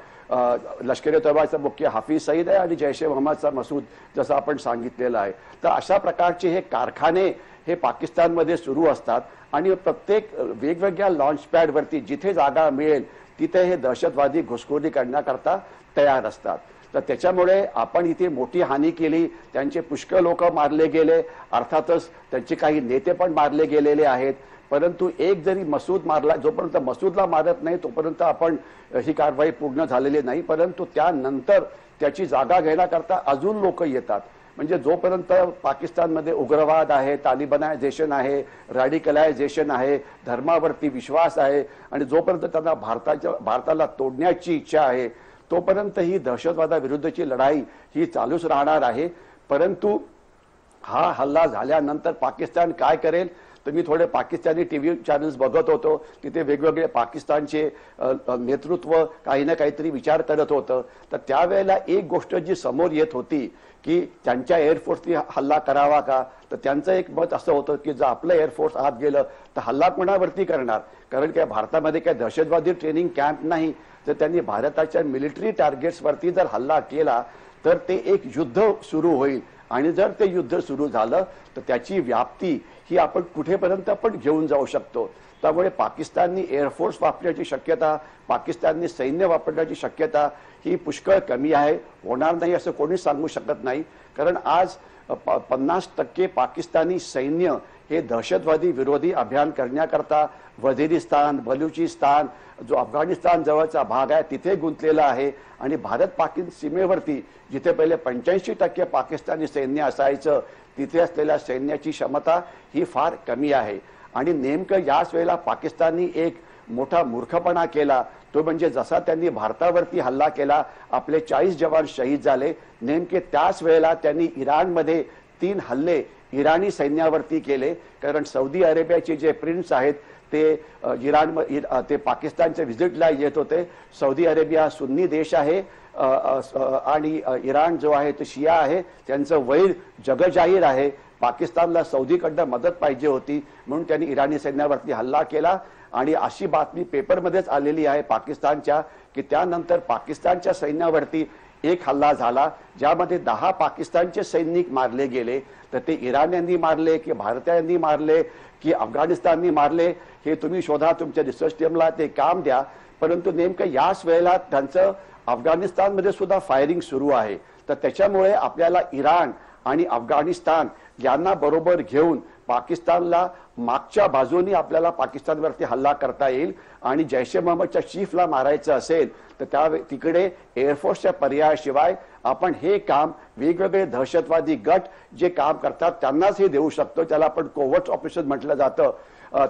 लष्कर-ए-तोयबाचा मुख्य हाफिज सईद आहे आणि जैश-ए-मोहम्मदचा मसूद, जसं आपण सांगितलेलं आहे. तर अशा प्रकारचे हे कारखाने हे पाकिस्तानमध्ये सुरू असतात आणि प्रत्येक वेगवेगळ्या लॉन्च पॅडवरती जिथे जागा मिळेल तिथे हे दहशतवादी घुसखोरी करण्याकरता तयार असतात. तर त्याच्यामुळे आपण इथे मोठी हानी केली, त्यांचे पुष्कळ लोक मारले गेले, अर्थातच त्यांचे काही नेते पण मारले गेलेले आहेत. परंतु एक जरी मसूद मारला, जोपर्यंत मसूदला मारत नाही तोपर्यंत आपण ही कारवाई पूर्ण झालेली नाही. परंतु त्यानंतर त्याची जागा घेण्याकरता अजून लोक येतात. म्हणजे जोपर्यंत पाकिस्तानमध्ये उग्रवाद आहे, तालिबानायझेशन आहे, रॅडिकलायझेशन आहे, धर्मावरती विश्वास आहे, आणि जोपर्यंत त्यांना भारताला तोडण्याची इच्छा आहे तोपर्यंत ही दहशतवादाविरुद्धची लढाई ही चालूच राहणार आहे. परंतु हा हल्ला झाल्यानंतर पाकिस्तान काय करेल, तर मी थोडे पाकिस्तानी TV चॅनल्स बघत होतो, तिथे वेगवेगळे पाकिस्तानचे नेतृत्व काही ना काहीतरी विचार करत होतं. तर त्यावेळेला एक गोष्ट जी समोर येत होती की त्यांच्या एअरफोर्सनी हल्ला करावा का, तर त्यांचं एक मत असं होतं की जर आपलं एअरफोर्स आत गेलं तर हल्ला कोणावरती करणार, कारण काय भारतामध्ये काय दहशतवादी ट्रेनिंग कॅम्प नाही. तर त्यांनी भारताच्या मिलिटरी टार्गेट्सवरती जर हल्ला केला तर ते एक युद्ध सुरू होईल, आणि जर ते युद्ध सुरू झालं तर त्याची व्याप्ती ही आपण कुठेपर्यंत पण घेऊन जाऊ शकतो. त्यामुळे पाकिस्ताननी एअरफोर्स वापरण्याची शक्यता, पाकिस्ताननी सैन्य वापरण्याची शक्यता ही पुष्कळ कमी आहे. होणार नाही असं कोणीच सांगू शकत नाही, कारण आज 50% पाकिस्तानी सैन्य हे दहशतवादी विरोधी अभियान करण्याकरता वझिरिस्तान, बलुचिस्तान, जो अफगाणिस्तान जवळचा भाग आहे तिथे गुंतलेला आहे. आणि भारत-पाकिस्तान सीमेवरती जिथे पहिले 85% पाकिस्तानी सैन्य असायचं तिथे असलेल्या सैन्याची क्षमता ही फार कमी आहे. आणि नेमकं याच वेळेला पाकिस्ताननी एक मोठा मूर्खपणा केला, तो म्हणजे जसा त्यांनी भारतावरती हल्ला केला, आपले 40 जवान शहीद झाले, नेमके त्याच वेळेला त्यांनी इराणमध्ये 3 हल्ले इराणी सैन्यावरती केले. कारण सौदी अरेबियाचे जे प्रिन्स आहेत ते पाकिस्तानच्या व्हिजिटला येत होते. सौदी अरेबिया सुन्नी देश आहे आणि इराण जो आहे तो शिया आहे. त्यांचं वैर जगजाहीर आहे. पाकिस्तानला सौदीकडनं मदत पाहिजे होती म्हणून त्यांनी इराणी सैन्यावरती हल्ला केला. आणि अशी बातमी पेपरमध्येच आलेली आहे पाकिस्तानच्या की त्यानंतर पाकिस्तानच्या सैन्यावरती एक हल्ला झाला ज्यामध्ये 10 पाकिस्तानचे सैनिक मारले गेले. तर ते इराण्यांनी मारले की भारतीयांनी मारले की अफगाणिस्ताननी मारले हे तुम्ही शोधा, तुमच्या रिसर्च टीमला ते काम द्या. परंतु नेमकं याच वेळेला त्यांचं अफगाणिस्तानमध्ये सुद्धा फायरिंग सुरू आहे. तर त्याच्यामुळे आपल्याला इराण आणि अफगाणिस्तान यांना बरोबर घेऊन पाकिस्तानला मागच्या बाजूनी आपल्याला पाकिस्तानवरती हल्ला करता येईल. आणि जैश-ए-मोहम्मदच्या चीफला मारायचं असेल तर त्या तिकडे एअरफोर्सच्या पर्यायाशिवाय आपण हे काम वेगवेगळे दहशतवादी गट जे काम करतात त्यांनाच हे देऊ शकतो. त्याला आपण कोवर्ट ऑपरेशन म्हटलं जातं.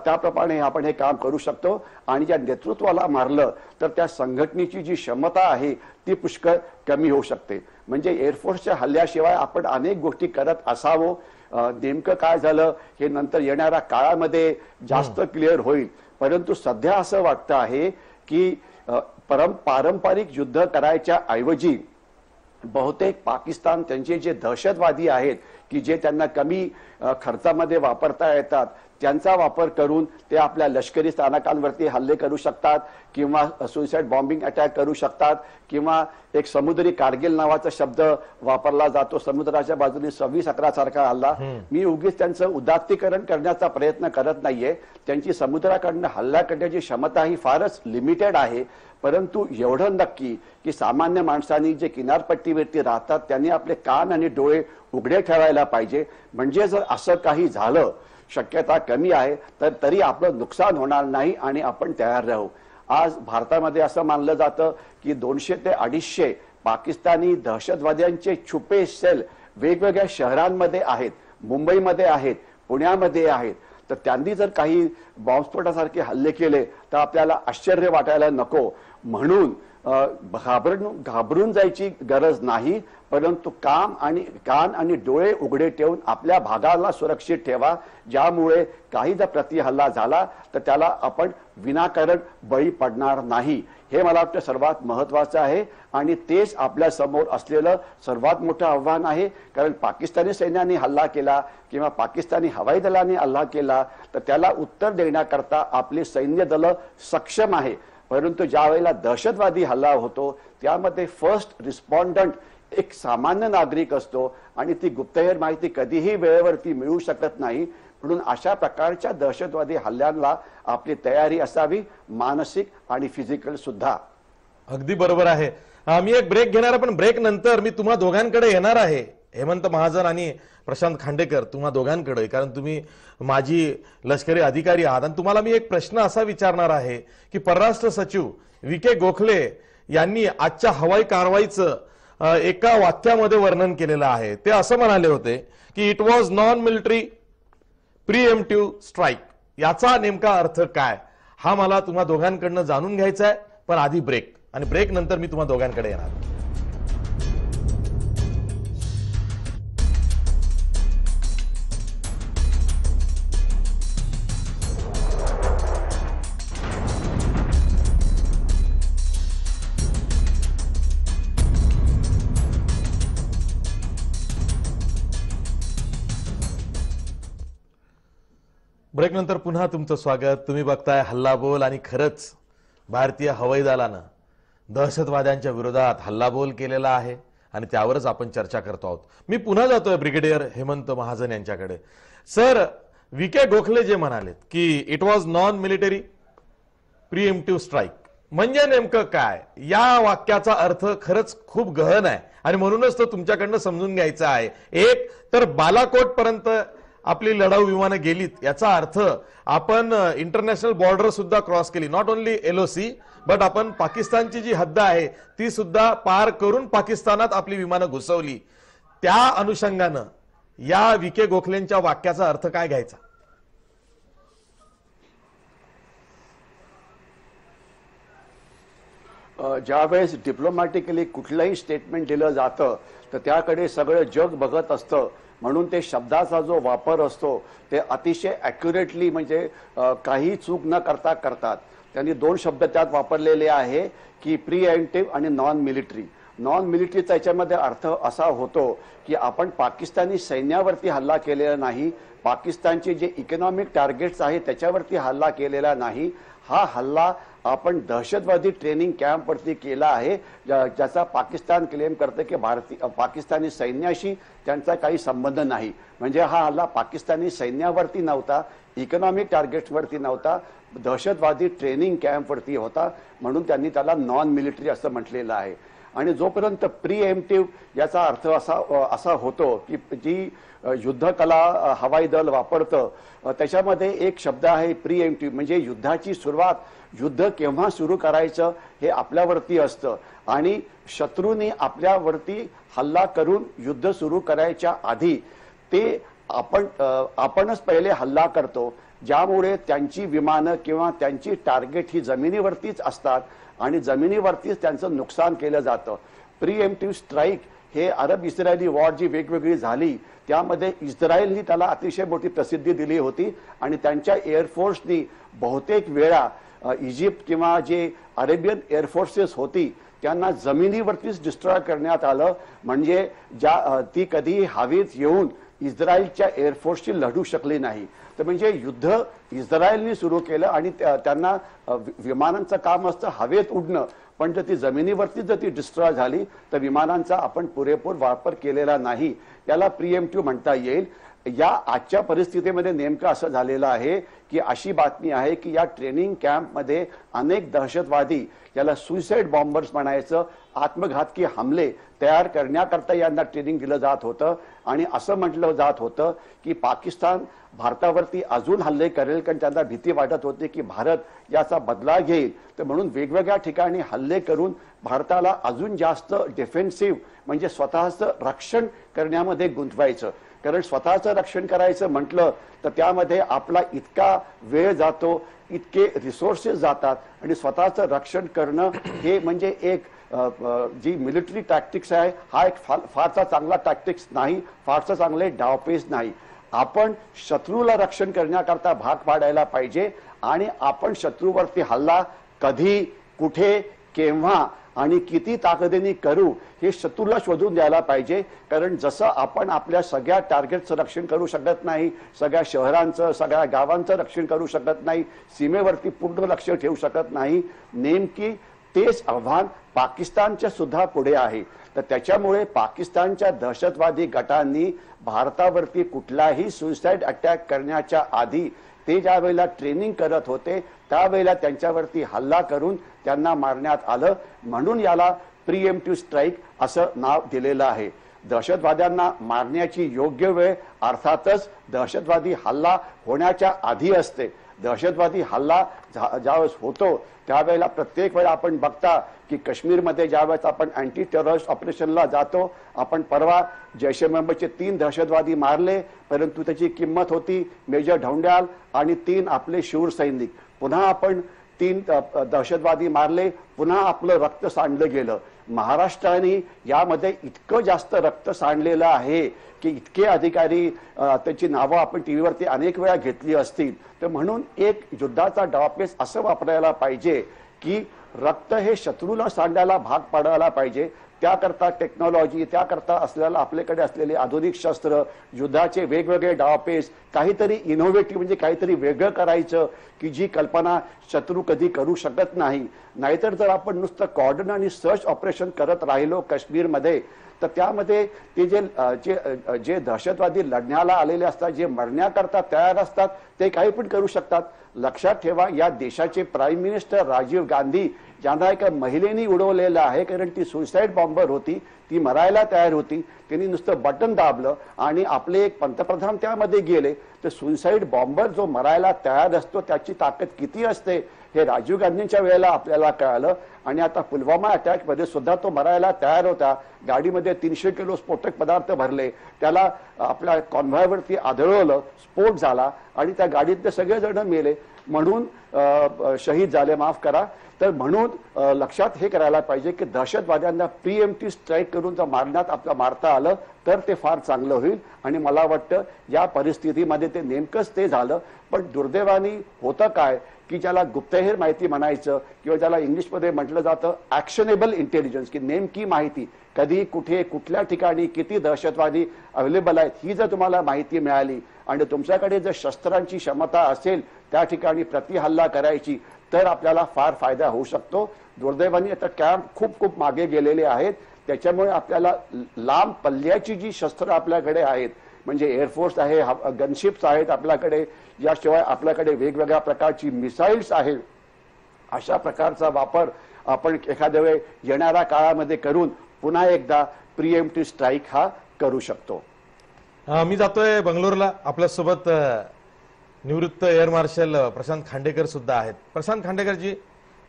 त्याप्रमाणे आपण हे काम करू शकतो. आणि ज्या नेतृत्वाला मारलं तर त्या संघटनेची जी क्षमता आहे ती पुष्कळ कमी होऊ शकते. म्हणजे एअरफोर्सच्या हल्ल्याशिवाय आपण अनेक गोष्टी करत असावं. नेमकं काय झालं हे नंतर येणाऱ्या काळामध्ये जास्त क्लिअर होईल. परंतु सध्या असं वाटतं आहे की पारंपरिक युद्ध करायच्या ऐवजी बहुतेक पाकिस्तान त्यांचे जे दहशतवादी आहेत की जे त्यांना कमी खर्चामध्ये वापरता येतात त्यांचा वापर करून ते आपल्या लष्करी स्थानकांवरती हल्ले करू शकतात किंवा सुसाइड बॉम्बिंग अटॅक करू शकतात किंवा एक समुद्री कारगिल नावाचा शब्द वापरला जातो समुद्राच्या बाजूने 26/11 सारखा हल्ला. मी उगीच त्यांचं उदात्तीकरण करण्याचा प्रयत्न करत नाहीये. त्यांची समुद्राकडनं हल्ला करण्याची क्षमता ही फारच लिमिटेड आहे. परंतु एवढं नक्की की सामान्य माणसांनी जे किनारपट्टीवरती राहतात त्यांनी आपले कान आणि डोळे उघडे ठेवायला पाहिजे. म्हणजे जर असं काही झालं शक्यता कमी आहे तर तरी आपलं नुकसान होणार नाही आणि आपण तयार राहू. आज भारतामध्ये असं मानलं जातं की 200 ते 250 पाकिस्तानी दहशतवाद्यांचे छुपे सेल वेगवेगळ्या शहरांमध्ये आहेत, मुंबईमध्ये आहेत, पुण्यामध्ये आहेत. तर त्यांनी जर काही बॉम्बस्फोटासारखे हल्ले केले तर आपल्याला आश्चर्य वाटायला नको. म्हणून घाबरून जायची गरज नाही. परंतु कान आणि डोळे उघडे ठेवून आपल्या भागाला सुरक्षित ठेवा. ज्यामुळे काही जर प्रतिहल्ला झाला तर त्याला आपण विनाकारण बळी पडणार नाही. हे मला वाटतं सर्वात महत्वाचं आहे आणि तेच आपल्या समोर असलेलं सर्वात मोठं आव्हान आहे. कारण पाकिस्तानी सैन्याने हल्ला केला किंवा पाकिस्तानी हवाई दलाने हल्ला केला तर त्याला उत्तर देण्याकरता आपली सैन्य दल सक्षम आहे. परंतु ज्या वेळेला दहशतवादी हल्ला होतो त्यामध्ये फर्स्ट रिस्पॉन्डंट एक सामान्य नागरिक असतो आणि ती गुप्तहेर माहिती कधीही वेळेवरती मिळू शकत नाही. म्हणून अशा प्रकारच्या दहशतवादी हल्ल्यांना आपली तयारी असावी, मानसिक आणि फिजिकल सुद्धा. अगदी बरोबर आहे. मी एक ब्रेक घेणार पण ब्रेक नंतर मी तुम्हा दोघांकडे येणार आहे. हेमंत महाजन आणि प्रशांत खांडेकर तुम्हा दोघांकडे, कारण तुम्ही माजी लष्करी अधिकारी आहात आणि तुम्हाला मी एक प्रश्न असा विचारणार आहे की परराष्ट्र सचिव विके गोखले यांनी आजच्या हवाई कारवाईचं एका वाक्यामध्ये वर्णन केलेलं आहे. ते असं म्हणाले होते की it was non military preemptive strike. याचा नेमका अर्थ काय हा मला तुम्हा दोघांकडनं जाणून घ्यायचा आहे. पण आधी ब्रेक आणि ब्रेक नंतर मी तुम्हा दोघांकडे येणार. ब्रेक नंतर पुन्हा तुमचं स्वागत. तुम्ही बघताय हल्लाबोल आणि खरंच भारतीय हवाई दलानं दहशतवाद्यांच्या विरोधात हल्लाबोल केलेला आहे आणि त्यावरच आपण चर्चा करतो आहोत. मी पुन्हा जातोय ब्रिगेडियर हेमंत महाजन यांच्याकडे. सर, विके गोखले जे म्हणालेत की it was non military preemptive strike म्हणजे नेमकं काय? या वाक्याचा अर्थ खरंच खूप गहन आहे आणि म्हणूनच तो तुमच्याकडनं समजून घ्यायचा आहे. एक तर बालाकोट पर्यंत आपली लढाऊ विमानं गेलीत याचा अर्थ आपण इंटरनॅशनल बॉर्डर सुद्धा क्रॉस केली. नॉट ओनली LOC बट आपण पाकिस्तानची जी हद्द आहे ती सुद्धा पार करून पाकिस्तानात आपली विमानं घुसवली. त्या अनुषंगानं या विके गोखलेंच्या वाक्याचा अर्थ काय घ्यायचा? ज्यावेळेस डिप्लोमॅटिकली कुठलंही स्टेटमेंट दिलं जातं तर त्याकडे सगळं जग बघत असतं. म्हणून ते शब्दाचा जो वापर असतो ते अतिशय ॲक्युरेटली म्हणजे काही चूक न करता करतात. त्यांनी 2 शब्द त्यात वापरलेले आहे की प्रीएम्प्टिव्ह आणि नॉन मिलिटरी. नॉन मिलिटरीचा याच्यामध्ये अर्थ असा होतो की आपण पाकिस्तानी सैन्यावरती हल्ला केलेला नाही, पाकिस्तानचे जे इकॉनॉमिक टार्गेट्स आहेत त्याच्यावरती हल्ला केलेला नाही. हा हल्ला आपण दहशतवादी ट्रेनिंग कॅम्पवरती केला आहे ज्याचा पाकिस्तान क्लेम करते की पाकिस्तानी सैन्याशी त्यांचा काही संबंध नाही. म्हणजे हा हल्ला पाकिस्तानी सैन्यावरती नव्हता, इकॉनॉमिक टार्गेट्सवरती नव्हता, दहशतवादी ट्रेनिंग कॅम्पवरती होता. म्हणून त्यांनी त्याला नॉन मिलिटरी असं म्हटलेलं आहे. आणि जोपर्यंत प्रीएम्प्टिव्ह याचा अर्थ असा होतो की जी युद्धकला हवाई दल वापरतं त्याच्यामध्ये एक शब्द आहे प्रीएम्प्टिव्ह म्हणजे युद्धाची सुरुवात, युद्ध केव्हा सुरू करायचं हे आपल्यावरती असतं आणि शत्रूने आपल्यावरती हल्ला करून युद्ध सुरू करायच्या आधी ते आपणच पहिले हल्ला करतो. ज्यामुळे त्यांची विमानं किंवा त्यांची टार्गेट ही जमिनीवरतीच असतात आणि जमिनीवरतीच त्यांचं नुकसान केलं जातं. प्रीएम्प्टिव्ह स्ट्राईक हे अरब इस्रायली वॉर जी वेगवेगळी झाली त्यामध्ये इस्रायलनी त्याला अतिशय मोठी प्रसिद्धी दिली होती आणि त्यांच्या एअरफोर्सनी बहुतेक वेळा इजिप्त किंवा जे अरेबियन एअरफोर्सेस होती त्यांना जमिनीवरतीच डिस्ट्रॉय करण्यात आलं. म्हणजे ती कधी हवेत येऊन इस्रायलच्या एअरफोर्सशी लढू शकली नाही. तर म्हणजे युद्ध इस्रायलने सुरू केलं आणि त्यांना विमानांचं काम असतं हवेत उडणं, पण जर ती जमिनीवरती जर ती डिस्ट्रॉय झाली तर विमानांचा आपण पुरेपूर वापर केलेला नाही. याला प्रिएम्प्टिव्ह म्हणता येईल. या आजच्या परिस्थितीमध्ये नेमकं असं झालेलं आहे की अशी बातमी आहे की या ट्रेनिंग कॅम्पमध्ये अनेक दहशतवादी, याला सुसाईड बॉम्बर्स म्हणायचं, आत्मघातकी हमले तयार करण्याकरता यांना ट्रेनिंग दिलं जात होतं. आणि असं म्हटलं जात होतं की पाकिस्तान भारतावरती अजून हल्ले करेल, कारण त्यांना भीती वाटत होती की भारत याचा बदला घेईल. तर म्हणून वेगवेगळ्या ठिकाणी हल्ले करून भारताला अजून जास्त डिफेन्सिव्ह म्हणजे स्वतःचं रक्षण करण्यामध्ये गुंतवायचं. कारण स्वतःचं रक्षण करायचं म्हटलं तर त्यामध्ये आपला इतका वेळ जातो, इतके रिसोर्सेस जातात, आणि स्वतःचं रक्षण करणं हे म्हणजे एक जी मिलिटरी टॅक्टिक्स आहे हा एक फारसा चांगला टॅक्टिक्स नाही, फारसा चांगले डावपेच नाही. आपण शत्रूला रक्षण करण्याकरता भाग पाडायला पाहिजे आणि आपण शत्रूवरती हल्ला कधी, कुठे, केव्हा आणि किती ताकदीने करू हे शत्रूला शोधून द्यायला पाहिजे. कारण जसं आपण आपल्या सगळ्या टार्गेटचं रक्षण करू शकत नाही, सगळ्या शहरांचं, सगळ्या गावांचं रक्षण करू शकत नाही, सीमेवरती पूर्ण लक्ष ठेवू शकत नाही, नेमकी तेच आव्हान पाकिस्तानच्या सुद्धा पुढे आहे. तर त्याच्यामुळे पाकिस्तानच्या दहशतवादी गटांनी भारतावरती कुठलाही सुसाईड अटॅक करण्याच्या आधी ते ज्या वेळेला ट्रेनिंग करत होते त्यावेळेला त्यांच्यावरती हल्ला करून त्यांना मारण्यात आलं. म्हणून याला प्रिएम्प्टिव्ह स्ट्राईक असं नाव दिलेलं आहे. दहशतवाद्यांना मारण्याची योग्य वेळ अर्थातच दहशतवादी हल्ला होण्याच्या आधी असते. दहशतवादी हल्ला ज्यावेळेस होतो त्यावेळेला प्रत्येक वेळा आपण बघता की काश्मीरमध्ये ज्यावेळेस आपण अँटी टेररिस्ट ऑपरेशनला जातो, आपण परवा जैश ए मोहम्मदचे 3 दहशतवादी मारले, परंतु त्याची किंमत होती मेजर ढौंड्याल आणि 3 आपले शूर सैनिक. पुन्हा आपण 3 दहशतवादी मारले, पुन्हा आपलं रक्त सांडलं गेलं. महाराष्ट्राने यामध्ये इतकं जास्त रक्त सांडलेलं आहे की इतके अधिकारी त्याची नावं आपण टीव्हीवरती अनेक वेळा घेतली असतील. तर म्हणून एक युद्धाचा डावपेच असं वापरायला पाहिजे की रक्त हे शत्रूला सांडायला भाग पाडायला पाहिजे. त्याकरता टेक्नॉलॉजी, त्याकरता असलेला आपल्याकडे असलेले आधुनिक शस्त्र, युद्धाचे वेगवेगळे डावपेच, काहीतरी इनोव्हेटिव्ह म्हणजे काहीतरी वेगळं करायचं की जी कल्पना शत्रू कधी करू शकत नाही. नाहीतर जर आपण नुसतं कॉर्डन आणि सर्च ऑपरेशन करत राहिलो काश्मीरमध्ये तर त्यामध्ये ते जे दहशतवादी लढण्याला आलेले असतात, जे मरण्याकरता तयार असतात, ते काही पण करू शकतात. लक्षात ठेवा, या देशाचे प्राईम मिनिस्टर राजीव गांधी ज्यांना एका महिलेने उडवलेलं आहे, कारण ती सुसाईड बॉम्बर होती, ती मरायला तयार होती, त्यांनी नुसतं बटन दाबलं आणि आपले एक पंतप्रधान त्यामध्ये गेले. तर सुसाईड बॉम्बर जो मरायला तयार असतो त्याची ताकद किती असते हे राजीव गांधींच्या वेळेला आपल्याला कळालं. आणि आता पुलवामा अटॅक मध्ये सुद्धा तो मरायला तयार होता. गाडीमध्ये 300 किलो स्फोटक पदार्थ भरले, त्याला आपल्या कॉन्व्हॉयवरती आदळवलं, स्फोट झाला आणि त्या गाडीतले सगळेजण मेले, म्हणून शहीद झाले, माफ करा. तर म्हणून लक्षात हे करायला पाहिजे की दहशतवाद्यांना प्रिएम्प्टिव्ह स्ट्राईक करून जर मारता आलं तर ते फार चांगलं होईल. आणि मला वाटतं या परिस्थितीमध्ये ते नेमकंच ते झालं. पण दुर्दैवाने होतं काय की ज्याला गुप्तहेर माहिती म्हणायचं किंवा ज्याला इंग्लिशमध्ये म्हटलं जातं ॲक्शनेबल इंटेलिजन्स, की नेमकी माहिती कधी, कुठे, कुठल्या ठिकाणी किती दहशतवादी अवेलेबल आहेत ही जर तुम्हाला माहिती मिळाली आणि तुमच्याकडे जर शस्त्रांची क्षमता असेल त्या ठिकाणी प्रतिहल्ला करायची तर आपल्याला फार फायदा होऊ शकतो. दुर्दैवाने आता कॅम्प खूप मागे गेलेले आहेत. त्याच्यामुळे आपल्याला लांब पल्ल्याची जी शस्त्र आपल्याकडे आहेत, म्हणजे एअरफोर्स आहे, गनशिप्स आहेत आपल्याकडे, याशिवाय आपल्याकडे वेगवेगळ्या प्रकारची मिसाईल्स आहेत, अशा प्रकारचा वापर आपण एखाद्या वेळ येणाऱ्या काळामध्ये करून पुन्हा एकदा प्रिएम्प्टिव्ह स्ट्राईक हा करू शकतो. मी जातोय बंगलोरला. आपल्यासोबत निवृत्त एअर मार्शल प्रशांत खांडेकर सुद्धा आहेत. प्रशांत खांडेकरजी,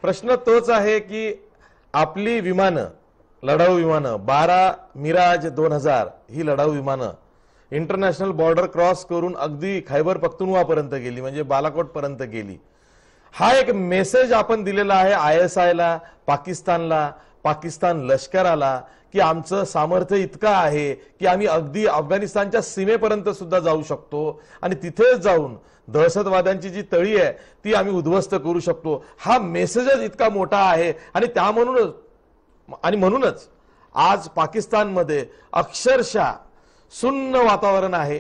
प्रश्न तोच आहे की आपली विमानं, लढाऊ विमानं 12 मिराज 2000 ही लढाऊ विमानं इंटरनॅशनल बॉर्डर क्रॉस करून अगदी खैबर पख्तुनवा पर्यंत गेली, म्हणजे बालाकोट पर्यंत गेली. हा एक मेसेज आपण दिलेला आहे ISI ला, पाकिस्तानला, पाकिस्तान लष्कराला की आमचं सामर्थ्य इतकं आहे की आम्ही अगदी अफगाणिस्तानच्या सीमेपर्यंत सुद्धा जाऊ शकतो आणि तिथेच जाऊन दहशतवाद्यांची जी तळी आहे ती आम्ही उद्ध्वस्त करू शकतो. हा मेसेजच इतका मोठा आहे आणि म्हणूनच आज पाकिस्तानमध्ये अक्षरशः सुन्न वातावरण आहे.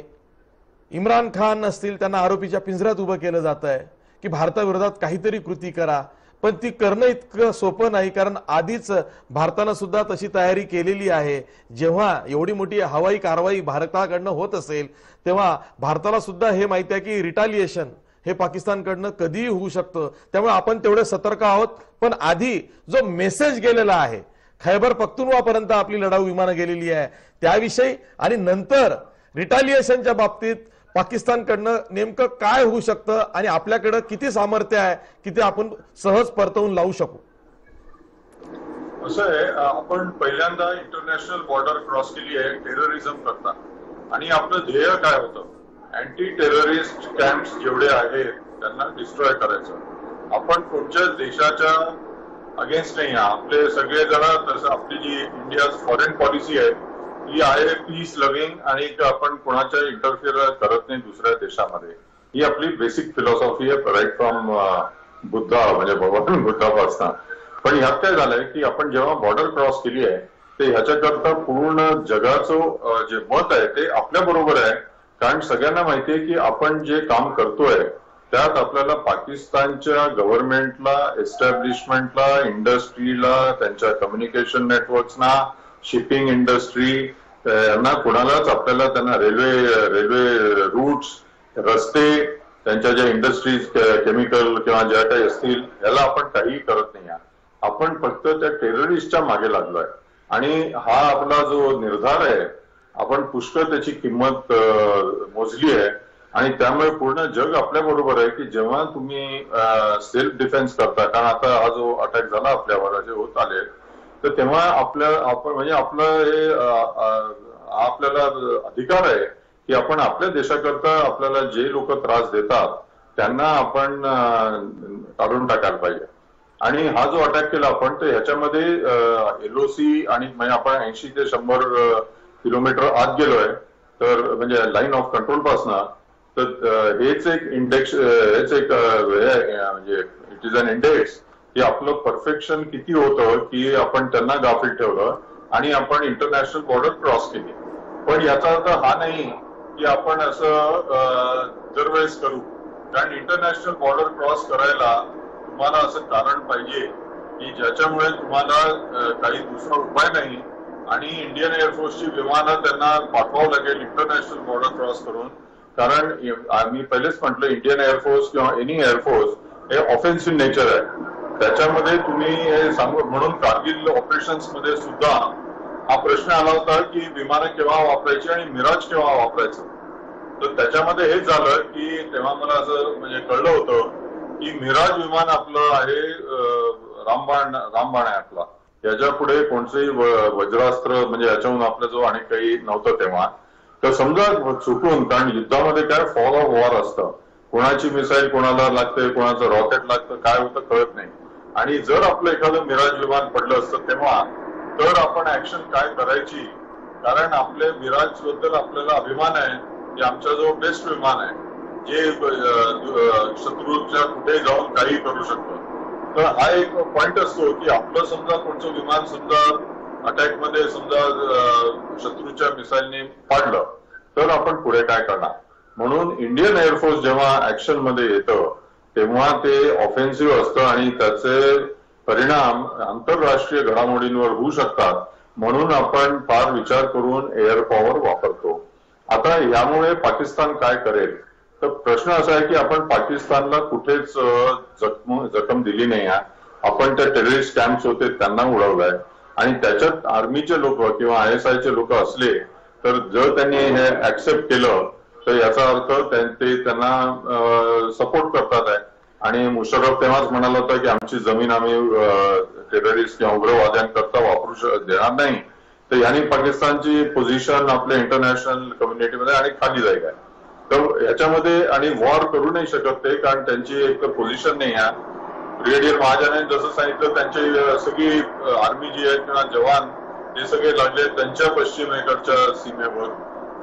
इम्रान खान असतील, त्यांना आरोपीच्या पिंजऱ्यात उभं केलं जात आहे की भारताविरोधात काहीतरी कृती करा, पण ती करणं इतकं सोपं नाही, कारण आधीच भारतानं सुद्धा तशी तयारी केलेली आहे. जेव्हा एवढी मोठी हवाई कारवाई भारताकडनं होत असेल तेव्हा भारताला सुद्धा हे माहिती आहे की रिटालिएशन हे पाकिस्तानकडनं कधीही होऊ शकतं. त्यामुळे आपण तेवढे सतर्क आहोत. पण आधी जो मेसेज गेलेला आहे, खैबर पख्तूनवापर्यंत आपली लढाऊ विमानं गेलेली आहे त्याविषयी, आणि नंतर रिटालिएशनच्या बाबतीत पाकिस्तानकडनं नेमकं काय होऊ शकतं आणि आपल्याकडं किती सामर्थ्य आहे की ते आपण सहज परतवून लावू शकू. असं आहे, आपण पहिल्यांदा इंटरनॅशनल बॉर्डर क्रॉस केली आहे टेररिझम करता, आणि आपलं ध्येय काय होतं, अँटी टेररिस्ट कॅम्प्स जेवढे आहेत त्यांना डिस्ट्रॉय करायचं. आपण कोणत्याच देशाच्या अगेन्स्ट नाही आहे. आपले सगळे जण तसं आपली जी इंडिया फॉरेन पॉलिसी आहे ही आहे पीस लव्हिंग, आणि आपण कोणाच्या इंटरफिअर करत नाही दुसऱ्या देशामध्ये. ही आपली बेसिक फिलॉसॉफी आहे राईट फ्रॉम बुद्धा, म्हणजे भगवान बुद्धापासून. पण ह्यात काय झालंय की आपण जेव्हा बॉर्डर क्रॉस केली आहे ते ह्याच्याकरता पूर्ण जगाचं जे मत आहे ते आपल्या बरोबर आहे. कारण सगळ्यांना माहितीये की आपण जे काम करतोय त्यात आपल्याला पाकिस्तानच्या गव्हर्नमेंटला, एस्टॅब्लिशमेंटला, इंडस्ट्रीला, त्यांच्या कम्युनिकेशन नेटवर्क्सना, शिपिंग इंडस्ट्री यांना कुणालाच आपल्याला त्यांना रेल्वे रूट्स, रस्ते, त्यांच्या ज्या इंडस्ट्रीज केमिकल किंवा ज्या काही असतील याला आपण काहीही करत नाही. आपण फक्त त्या टेररिस्टच्या मागे लागलोय, आणि हा आपला जो निर्धार आहे आपण पुष्कळ त्याची किंमत मोजली आहे. आणि त्यामुळे पूर्ण जग आपल्या बरोबर आहे की जेव्हा तुम्ही सेल्फ डिफेन्स करता, कारण आता हा जो अटॅक झाला आपल्यावर जे होत आले, तर तेव्हा आपण म्हणजे आपलं हे आपल्याला अधिकार आहे की आपण आपल्या देशाकरता आपल्याला जे लोक त्रास देतात त्यांना आपण काढून टाकायला पाहिजे. आणि हा जो अटॅक केला आपण, तर ह्याच्यामध्ये LOC आणि म्हणजे आपण 80 ते 100 किलोमीटर आत गेलोय, तर म्हणजे लाईन ऑफ कंट्रोल पासनं. तर हेच एक इंडेक्स, हेच एक म्हणजे इट इज अन इंडेक्स की आपलं परफेक्शन किती होतं की आपण त्यांना गाफील ठेवलं आणि आपण इंटरनॅशनल बॉर्डर क्रॉस केली. पण याचा अर्थ हा नाही की आपण असं दरवेळेस करू, कारण इंटरनॅशनल बॉर्डर क्रॉस करायला तुम्हाला असं कारण पाहिजे की ज्याच्यामुळे तुम्हाला काही दुसरा उपाय नाही, आणि इंडियन एअरफोर्सची विमानं त्यांना पाठवावं लागेल इंटरनॅशनल बॉर्डर क्रॉस करून. कारण आम्ही पहिलेच म्हटलं, इंडियन एअरफोर्स किंवा एनी एअरफोर्स हे ऑफेन्सिव्ह नेचर आहे. त्याच्यामध्ये तुम्ही हे सांगू, म्हणून कारगिल ऑपरेशन्स मध्ये सुद्धा हा प्रश्न आला होता की विमानं केव्हा वापरायची आणि मिराज केव्हा वापरायचं. तर त्याच्यामध्ये हेच झालं की तेव्हा मला असं म्हणजे कळलं होतं की मिराज विमान आपलं आहे, रामबाण आहे आपला, याच्या पुढे कोणतेही वज्रास्त्र म्हणजे याच्याहून आपल्याजवळ आणि काही नव्हतं तेव्हा. तर समजा चुकून, कारण युद्धामध्ये काय फॉग ऑफ वॉर असतं, कोणाची मिसाईल कोणाला लागते, कोणाचं रॉकेट लागतं, काय होतं कळत नाही. आणि जर आपलं एखादं मिराज विमान पडलं असतं तेव्हा तर आपण ऍक्शन काय करायची, कारण आपले मिराज बद्दल आपल्याला अभिमान आहे की आमच्याजवळ बेस्ट विमान आहे जे शत्रूच्या कुठे जाऊन काही करू शकतो. तर हा एक पॉइंट असतो की आपलं समजा कोणतं विमान समजा अटॅक मध्ये समजा शत्रूच्या मिसाईलने पाडलं तर आपण पुढे काय करणार. म्हणून इंडियन एअरफोर्स जेव्हा ऍक्शन मध्ये येतं तेव्हा ते ऑफेन्सिव्ह असतं आणि त्याचे परिणाम आंतरराष्ट्रीय घडामोडींवर होऊ शकतात. म्हणून आपण फार विचार करून एअर पॉवर वापरतो. आता यामुळे पाकिस्तान काय करेल, तर प्रश्न असा आहे की आपण पाकिस्तानला कुठेच जखम दिली नाही आहे. आपण त्या टेररिस्ट कॅम्प्स होते त्यांना उडवलंय, आणि त्याच्यात आर्मीचे लोक किंवा ISIचे लोक असले तर जर त्यांनी हे ऍक्सेप्ट केलं तर याचा अर्थ ते त्यांना सपोर्ट करतात आहे. आणि मुशर्रफ तेव्हाच म्हणाला होता की आमची जमीन आम्ही टेररिस्ट किंवा उग्रवाद्यांकरता वापरू देणार नाही. तर यांनी पाकिस्तानची पोझिशन आपल्या इंटरनॅशनल कम्युनिटीमध्ये आणि खाली जाईल आहे. तर याच्यामध्ये आणि वॉर करू नाही शकत ते, कारण त्यांची एक पोझिशन नाही आहे. ब्रिगेडियर महाजनांनी जसं सांगितलं त्यांची सगळी आर्मी जी आहे किंवा जवान हे सगळे लागले त्यांच्या पश्चिमेकडच्या सीमेवर,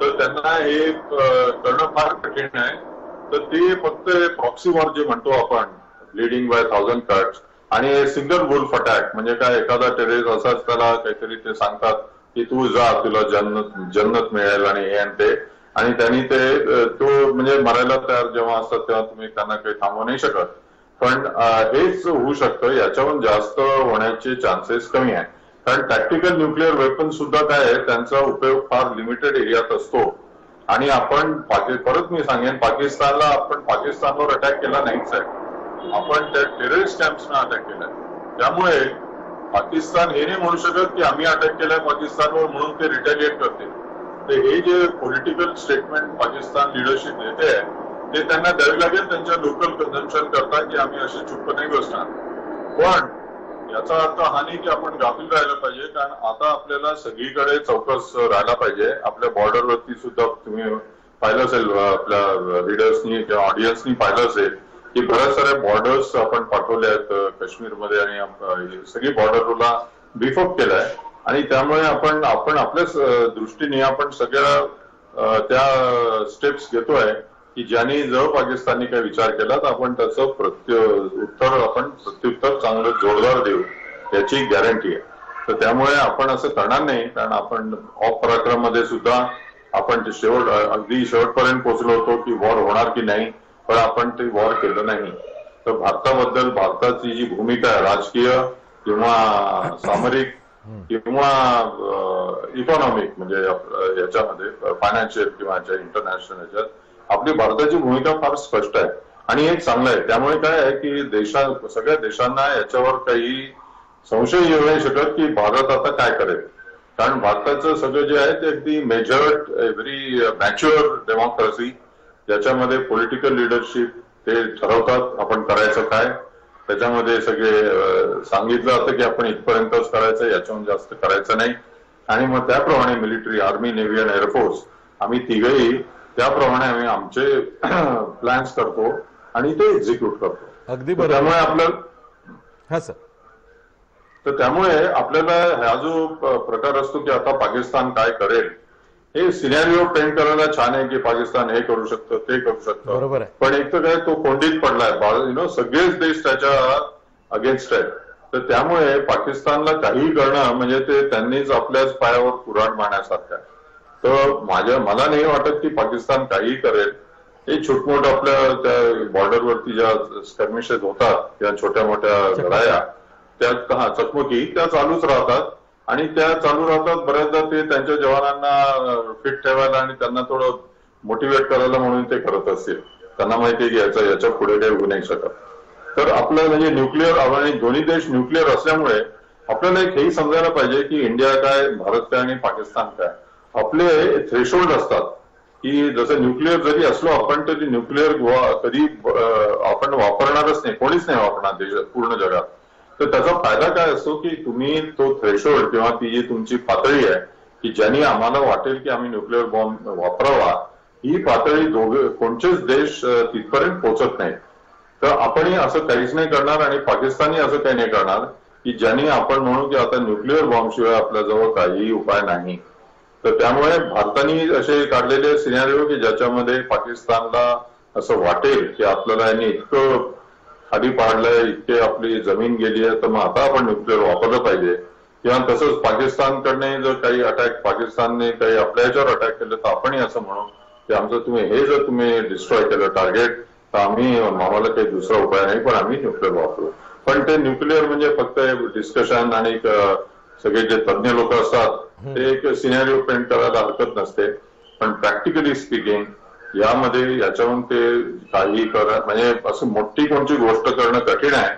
तर त्यांना हे करणं फार कठीण आहे. तर ते फक्त प्रॉक्सी वॉर जे म्हणतो आपण, ब्लीडिंग बाय 1000 कट्स, आणि सिंगल वुल्फ अटॅक म्हणजे काय, एखादा टेररिस्ट असाच त्याला काहीतरी ते सांगतात की तू जा, तुला जन्नत मिळेल आणि हे आणि ते, आणि त्यांनी ते तो म्हणजे मरायला तयार जेव्हा असतात तेव्हा तुम्ही त्यांना काही थांबवू नाही शकत. पण हेच होऊ शकतं, याच्याहून जास्त होण्याचे चान्सेस कमी आहे. कारण टॅक्टिकल न्यूक्लिअर वेपन सुद्धा काय आहे, त्यांचा उपयोग फार लिमिटेड एरियात असतो. आणि आपण परत मी सांगेन, आपण पाकिस्तानवर अटॅक केला नाहीच आहे, आपण त्या टेररिस्ट कॅम्प्सना अटॅक केलाय. त्यामुळे पाकिस्तान हे नाही म्हणू शकत की आम्ही अटॅक केलाय पाकिस्तानवर म्हणून ते रिटॅलिएट करते. तर हे जे पॉलिटिकल स्टेटमेंट पाकिस्तान लिडरशिप देते आहे ते त्यांना द्यावी लागेल त्यांच्या लोकल कन्झम्पशन करता, की आम्ही असे चुप्प नाही बसणार. पण याचा अर्थ हा नाही की आपण गाफील राहायला पाहिजे, कारण आता आपल्याला सगळीकडे चौकस राहायला पाहिजे. आपल्या बॉर्डरवरती सुद्धा तुम्ही पाहिलं असेल, आपल्या रीडर्सनी किंवा ऑडियन्सनी पाहिलं असेल की बऱ्याच साऱ्या बॉर्डर्स आपण पाठवले आहेत काश्मीरमध्ये, आणि सगळी बॉर्डरला बीफअप केलाय. आणि त्यामुळे आपण आपल्याच दृष्टीने आपण सगळ्या त्या स्टेप्स घेतोय की ज्यांनी जर पाकिस्ताननी काही विचार केला तर आपण त्याचं प्रत्युत्तर चांगलं जोरदार देऊ, याची गॅरंटी आहे. तर त्यामुळे आपण असं करणार नाही, कारण आपण ऑफ पराक्रम मध्ये सुद्धा आपण अगदी शेवटपर्यंत पोहोचलो होतो की वॉर होणार की नाही, पण आपण ते वॉर केलं नाही. तर भारताबद्दल भारताची जी भूमिका आहे, राजकीय किंवा सामरिक किंवा इकॉनॉमिक, म्हणजे याच्यामध्ये फायनान्शियल किंवा इंटरनॅशनल याच्यात आपली भारताची भूमिका फार स्पष्ट आहे आणि हे चांगलं आहे. त्यामुळे काय आहे की सगळ्या देशांना याच्यावर काही संशय येऊ नाही शकत की भारत आता काय करेल. कारण भारताचं सगळं जे आहे ते अगदी मेजर्ड, व्हेरी मॅच्युअर डेमोक्रेसी, ज्याच्यामध्ये पॉलिटिकल लिडरशिप ते ठरवतात आपण करायचं काय. त्याच्यामध्ये सगळे सांगितलं जातं की आपण इथपर्यंतच करायचं, याच्याहून जास्त करायचं नाही. आणि मग त्याप्रमाणे मिलिटरी, आर्मी, नेव्ही आणि एअरफोर्स आम्ही तिघही त्याप्रमाणे आम्ही आमचे प्लॅन्स करतो आणि ते एक्झिक्यूट करतो. अगदी बरोबर. त्यामुळे आपल्याला हा जो प्रकार असतो की आता पाकिस्तान काय करेल, हे सिनेरिओ पेंट करायला छान आहे की पाकिस्तान हे करू शकतं, ते करू शकतं. बरोबर आहे. पण एक तर काय तो कोंडीत पडलाय, सगळेच देश त्याच्या अगेन्स्ट आहेत. तर त्यामुळे पाकिस्तानला काही करणं म्हणजे ते त्यांनीच आपल्याच पायावर कुऱ्हाड मारण्यासारखं आहे. तर मला नाही वाटत की पाकिस्तान काही करेल. हे छोटमोठ आपल्या त्या बॉर्डरवरती ज्या स्कर्मिशेस होतात, त्या छोट्या मोठ्या लढाया, त्या चकमकी त्या चालूच राहतात आणि त्या चालू राहतात. बऱ्याचदा ते त्यांच्या जवानांना फिट ठेवायला आणि त्यांना थोडं मोटिवेट करायला म्हणून ते करत असतील. त्यांना माहिती आहे की याच्या पुढे काही होऊ नाही शकत. तर आपलं म्हणजे न्यूक्लिअर, आणि दोन्ही देश न्यूक्लिअर असल्यामुळे आपल्याला एक हेही समजायला पाहिजे की इंडिया काय, भारत काय आणि पाकिस्तान काय. आपले थ्रेशोल्ड असतात की जसं न्यूक्लिअर जरी असलो आपण तरी न्यूक्लिअर कधी आपण वापरणारच नाही, कोणीच नाही वापरणार पूर्ण जगात. तर त्याचा फायदा काय असतो की तुम्ही तो थ्रेशोल्ड किंवा ती जी तुमची पातळी आहे की ज्यांनी आम्हाला वाटेल की आम्ही न्यूक्लिअर बॉम्ब वापरावा, ही पातळी कोणतेच देश तिथपर्यंत पोहोचत नाही. तर आपणही असं काहीच नाही करणार आणि पाकिस्तानही असं काही नाही करणार की ज्यांनी आपण म्हणू की आता न्यूक्लिअर बॉम्ब शिवाय आपल्याजवळ काहीही उपाय नाही. तर त्यामुळे भारताने असे काढलेले सिनेरिओ की ज्याच्यामध्ये पाकिस्तानला असं वाटेल की आपल्याला यांनी इतकं खाली पाडलंय, इतके आपली जमीन गेली आहे, तर मग आता आपण न्यूक्लिअर वापरलं पाहिजे. किंवा तसंच पाकिस्तानकडने जर काही अटॅक, पाकिस्तानने काही आपल्या याच्यावर अटॅक केलं तर आपणही असं म्हणू की आमचं जर तुम्ही डिस्ट्रॉय केलं टार्गेट, तर आम्हाला काही दुसरा उपाय नाही, पण आम्ही न्यूक्लिअर वापरू. पण ते न्यूक्लिअर म्हणजे फक्त डिस्कशन आणि सगळे जे तज्ञ लोक असतात ते एक सिनेरिओ पेंट करायला हरकत नसते. पण प्रॅक्टिकली स्पीकिंग याच्याहून ते काही म्हणजे असं मोठी कोणती गोष्ट करणं कठीण आहे.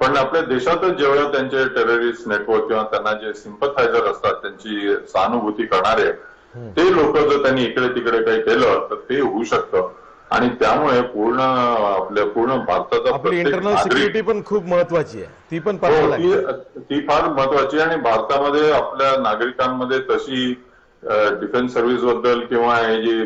पण आपल्या देशातच जेवढं त्यांचे टेररिस्ट नेटवर्क किंवा त्यांना जे सिम्पथायझर असतात, त्यांची सहानुभूती करणारे ते लोक जर त्यांनी इकडे तिकडे काही केलं तर ते होऊ शकतं. आणि त्यामुळे पूर्ण भारताचा आपली इंटरनल सिक्युरिटी पण खूप महत्वाची आहे, ती पण ती फार महत्वाची आहे. आणि भारतामध्ये आपल्या नागरिकांमध्ये तशी डिफेन्स सर्व्हिस बद्दल किंवा हे जी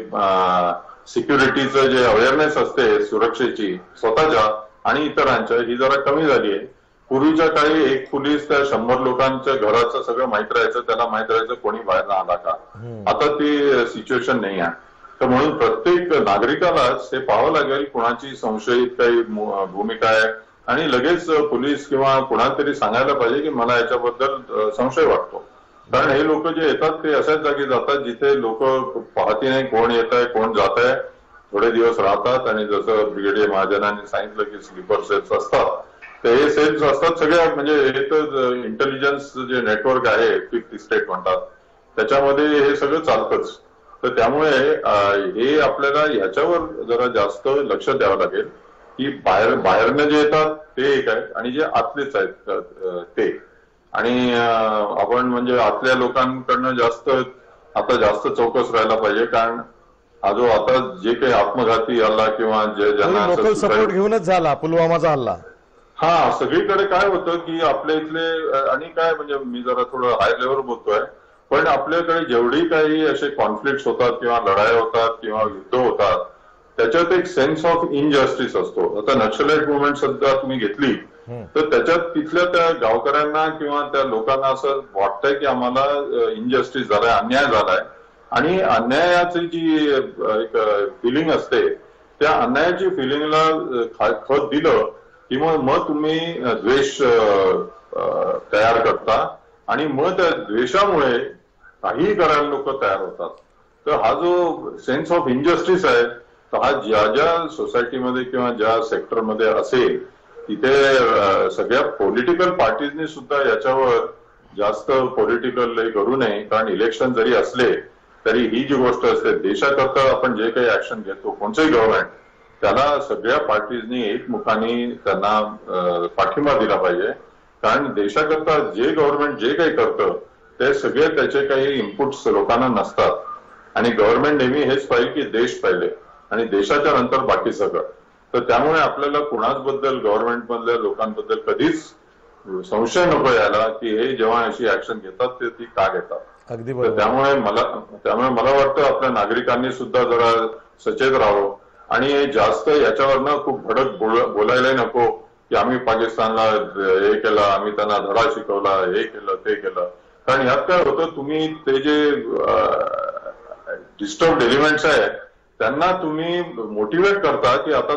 सिक्युरिटीचं जे अवेअरनेस असते सुरक्षेची स्वतःच्या आणि इतरांच्या, ही जरा कमी झाली आहे. पूर्वीच्या काळी एक पोलीस त्या 100 लोकांच्या घराचं सगळं माहित राहायचं, त्याला माहित राहायचं कोणी बाहेर आला का. आता ती सिच्युएशन नाही आहे. तर म्हणून प्रत्येक नागरिकालाच ते पाहावं लागेल कुणाची संशयित काही भूमिका आहे आणि लगेच पोलीस किंवा कुणाला तरी सांगायला पाहिजे की मला याच्याबद्दल संशय वाटतो. कारण हे लोक जे येतात ते अशाच जागी जातात जिथे लोक पाहती नाही कोण येत आहे कोण जात आहे, थोडे दिवस राहतात आणि जसं ब्रिगेडियर महाजनांनी सांगितलं की स्लीपर सेल्स असतात, तर हे सेल्स असतात सगळ्या, म्हणजे हे तर इंटेलिजन्स जे नेटवर्क आहे फिफ्थ इस्टेट म्हणतात त्याच्यामध्ये हे सगळं चालतंच. तर त्यामुळे हे आपल्याला ह्याच्यावर जरा जास्त लक्ष द्यावं लागेल की बाहेरनं जे येतात ते एक आहे आणि जे आतलेच आहेत ते, आणि आपण म्हणजे आतल्या लोकांकडनं जास्त चौकस राहायला पाहिजे. कारण हा जो आता जे काही आत्मघाती हल्ला किंवा ज्यांना लोकल सपोर्ट घेऊनच झाला पुलवामाचा हल्ला, हा सगळीकडे काय होतं की आपल्या इथले, आणि काय म्हणजे मी जरा थोडं हाय लेवल बोलतोय, पण आपल्याकडे जेवढी काही असे कॉन्फ्लिक्ट होतात किंवा लढाया होतात किंवा युद्ध होतात त्याच्यात एक सेन्स ऑफ इनजस्टिस असतो. आता नक्षलाइट मुवमेंट सुद्धा तुम्ही घेतली तर त्याच्यात तिथल्या त्या गावकऱ्यांना किंवा त्या लोकांना असं वाटतंय की आम्हाला इनजस्टिस झालाय, अन्याय झालाय, आणि अन्यायाची जी एक फिलिंग असते त्या अन्यायाची फिलिंगला खत दिलं की मग तुम्ही द्वेष तयार करता आणि मग त्या द्वेषामुळे काहीही करायला लोक तयार होतात. तर हा जो सेन्स ऑफ इनजस्टिस आहे तर हा ज्या सोसायटीमध्ये किंवा ज्या सेक्टरमध्ये असेल तिथे सगळ्या पॉलिटिकल पार्टीजनी सुद्धा याच्यावर जास्त पॉलिटिकल करू नये. कारण इलेक्शन जरी असले तरी ही जी गोष्ट असते देशाकरता आपण जे काही ऍक्शन घेतो कोणतंही गव्हर्नमेंट त्याला सगळ्या पार्टीजनी एकमुखाने त्यांना पाठिंबा दिला पाहिजे. कारण देशाकरता जे गव्हर्नमेंट जे काही करतं ते सगळे त्याचे काही इनपुट्स लोकांना नसतात आणि गव्हर्नमेंट नेहमी हेच पाहिजे की देश पहिले आणि देशाच्या नंतर बाकी सगळं. तर त्यामुळे आपल्याला कुणाचबद्दल गव्हर्नमेंट मधल्या लोकांबद्दल कधीच संशय नको यायला की हे जेव्हा अशी ऍक्शन घेतात ते ती का घेतात. अगदी तर बरोबर. त्यामुळे मला वाटतं आपल्या नागरिकांनी सुद्धा जरा सचेत राहावं आणि जास्त याच्यावरनं खूप भडक बोलायलाही नको की आम्ही पाकिस्तानला हे केलं, आम्ही त्यांना धडा शिकवला, हे केलं ते केलं. कारण यात काय होतं, तुम्ही ते जे डिस्टर्ब एलिमेंट्स आहे त्यांना तुम्ही मोटिवेट करता की आता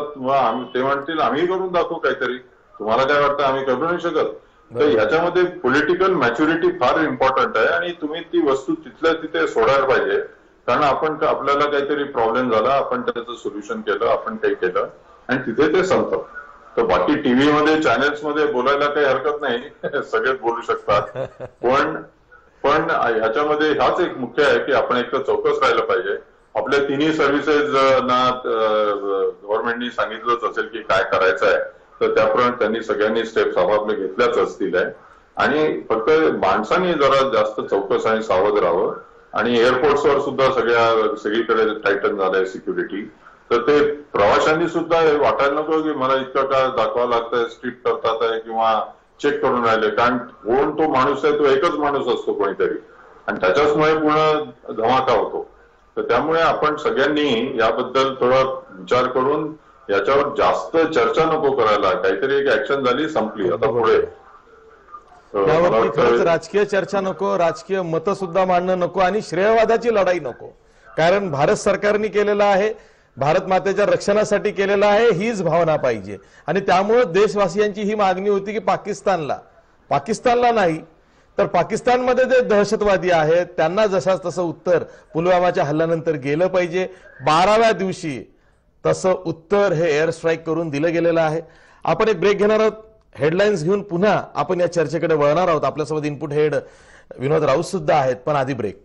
ते म्हणतील आम्ही करून दाखवू काहीतरी, तुम्हाला काय वाटतं आम्ही करू नाही शकत. तर ह्याच्यामध्ये पॉलिटिकल मॅच्युरिटी फार इम्पॉर्टंट आहे आणि तुम्ही ती वस्तू तिथल्या तिथे सोडायला पाहिजे. कारण आपल्याला काहीतरी प्रॉब्लेम झाला, आपण त्याचं सोल्युशन केलं, आपण काही केलं आणि तिथे ते संपतं. तर बाकी टीव्ही मध्ये चॅनेल्स मध्ये बोलायला काही हरकत नाही, सगळेच बोलू शकतात, पण ह्याच्यामध्ये हाच एक मुख्य आहे की आपण एक तर चौकस राहायला पाहिजे. आपल्या तिन्ही सर्व्हिसेस ना गव्हर्नमेंटनी सांगितलंच असेल की काय करायचं आहे, तर त्याप्रमाणे त्यांनी सगळ्यांनी स्टेप्स आपापले घेतल्याच असतील आहे. आणि फक्त माणसांनी जरा जास्त चौकस आणि सावध राहावं. आणि एअरपोर्ट्सवर सुद्धा सगळीकडे टायटन झालंय सिक्युरिटी, तर ते प्रवाशांनी सुद्धा वाटायला नको की मला इतकं का दाखवावं लागतंय, स्ट्रिक्ट करतात आहे किंवा चेक करून राहिले. कारण कोण तो माणूस आहे तो एकच माणूस असतो कोणीतरी आणि त्याच्याचमुळे पूर्ण धमाका होतो. तर त्यामुळे आपण सगळ्यांनी याबद्दल थोडा विचार करून याच्यावर जास्त चर्चा नको करायला. काहीतरी एक ऍक्शन झाली, संपली, आता पुढे. यावरती खरंच राजकीय चर्चा नको, राजकीय मतं सुद्धा मांडणं नको आणि श्रेयवादाची लढाई नको. कारण भारत सरकारने केलेलं आहे, भारत मातेच्या रक्षणासाठी केलेलं आहे, हीच भावना पाहिजे. आणि त्यामुळे देशवासियांची ही मागणी होती की पाकिस्तानला नाही तर पाकिस्तानमध्ये जे दहशतवादी आहेत त्यांना जशाच तसं उत्तर पुलवामाच्या हल्ल्यानंतर गेलं पाहिजे. 12व्या दिवशी तसं उत्तर हे एअर स्ट्राईक करून दिलं गेलेलं आहे. आपण एक ब्रेक घेणार आहोत. हेडलाईन्स घेऊन पुन्हा आपण या चर्चेकडे वळणार आहोत. आपल्यासोबत इनपुट हेड विनोद राऊत सुद्धा आहेत, पण आधी ब्रेक.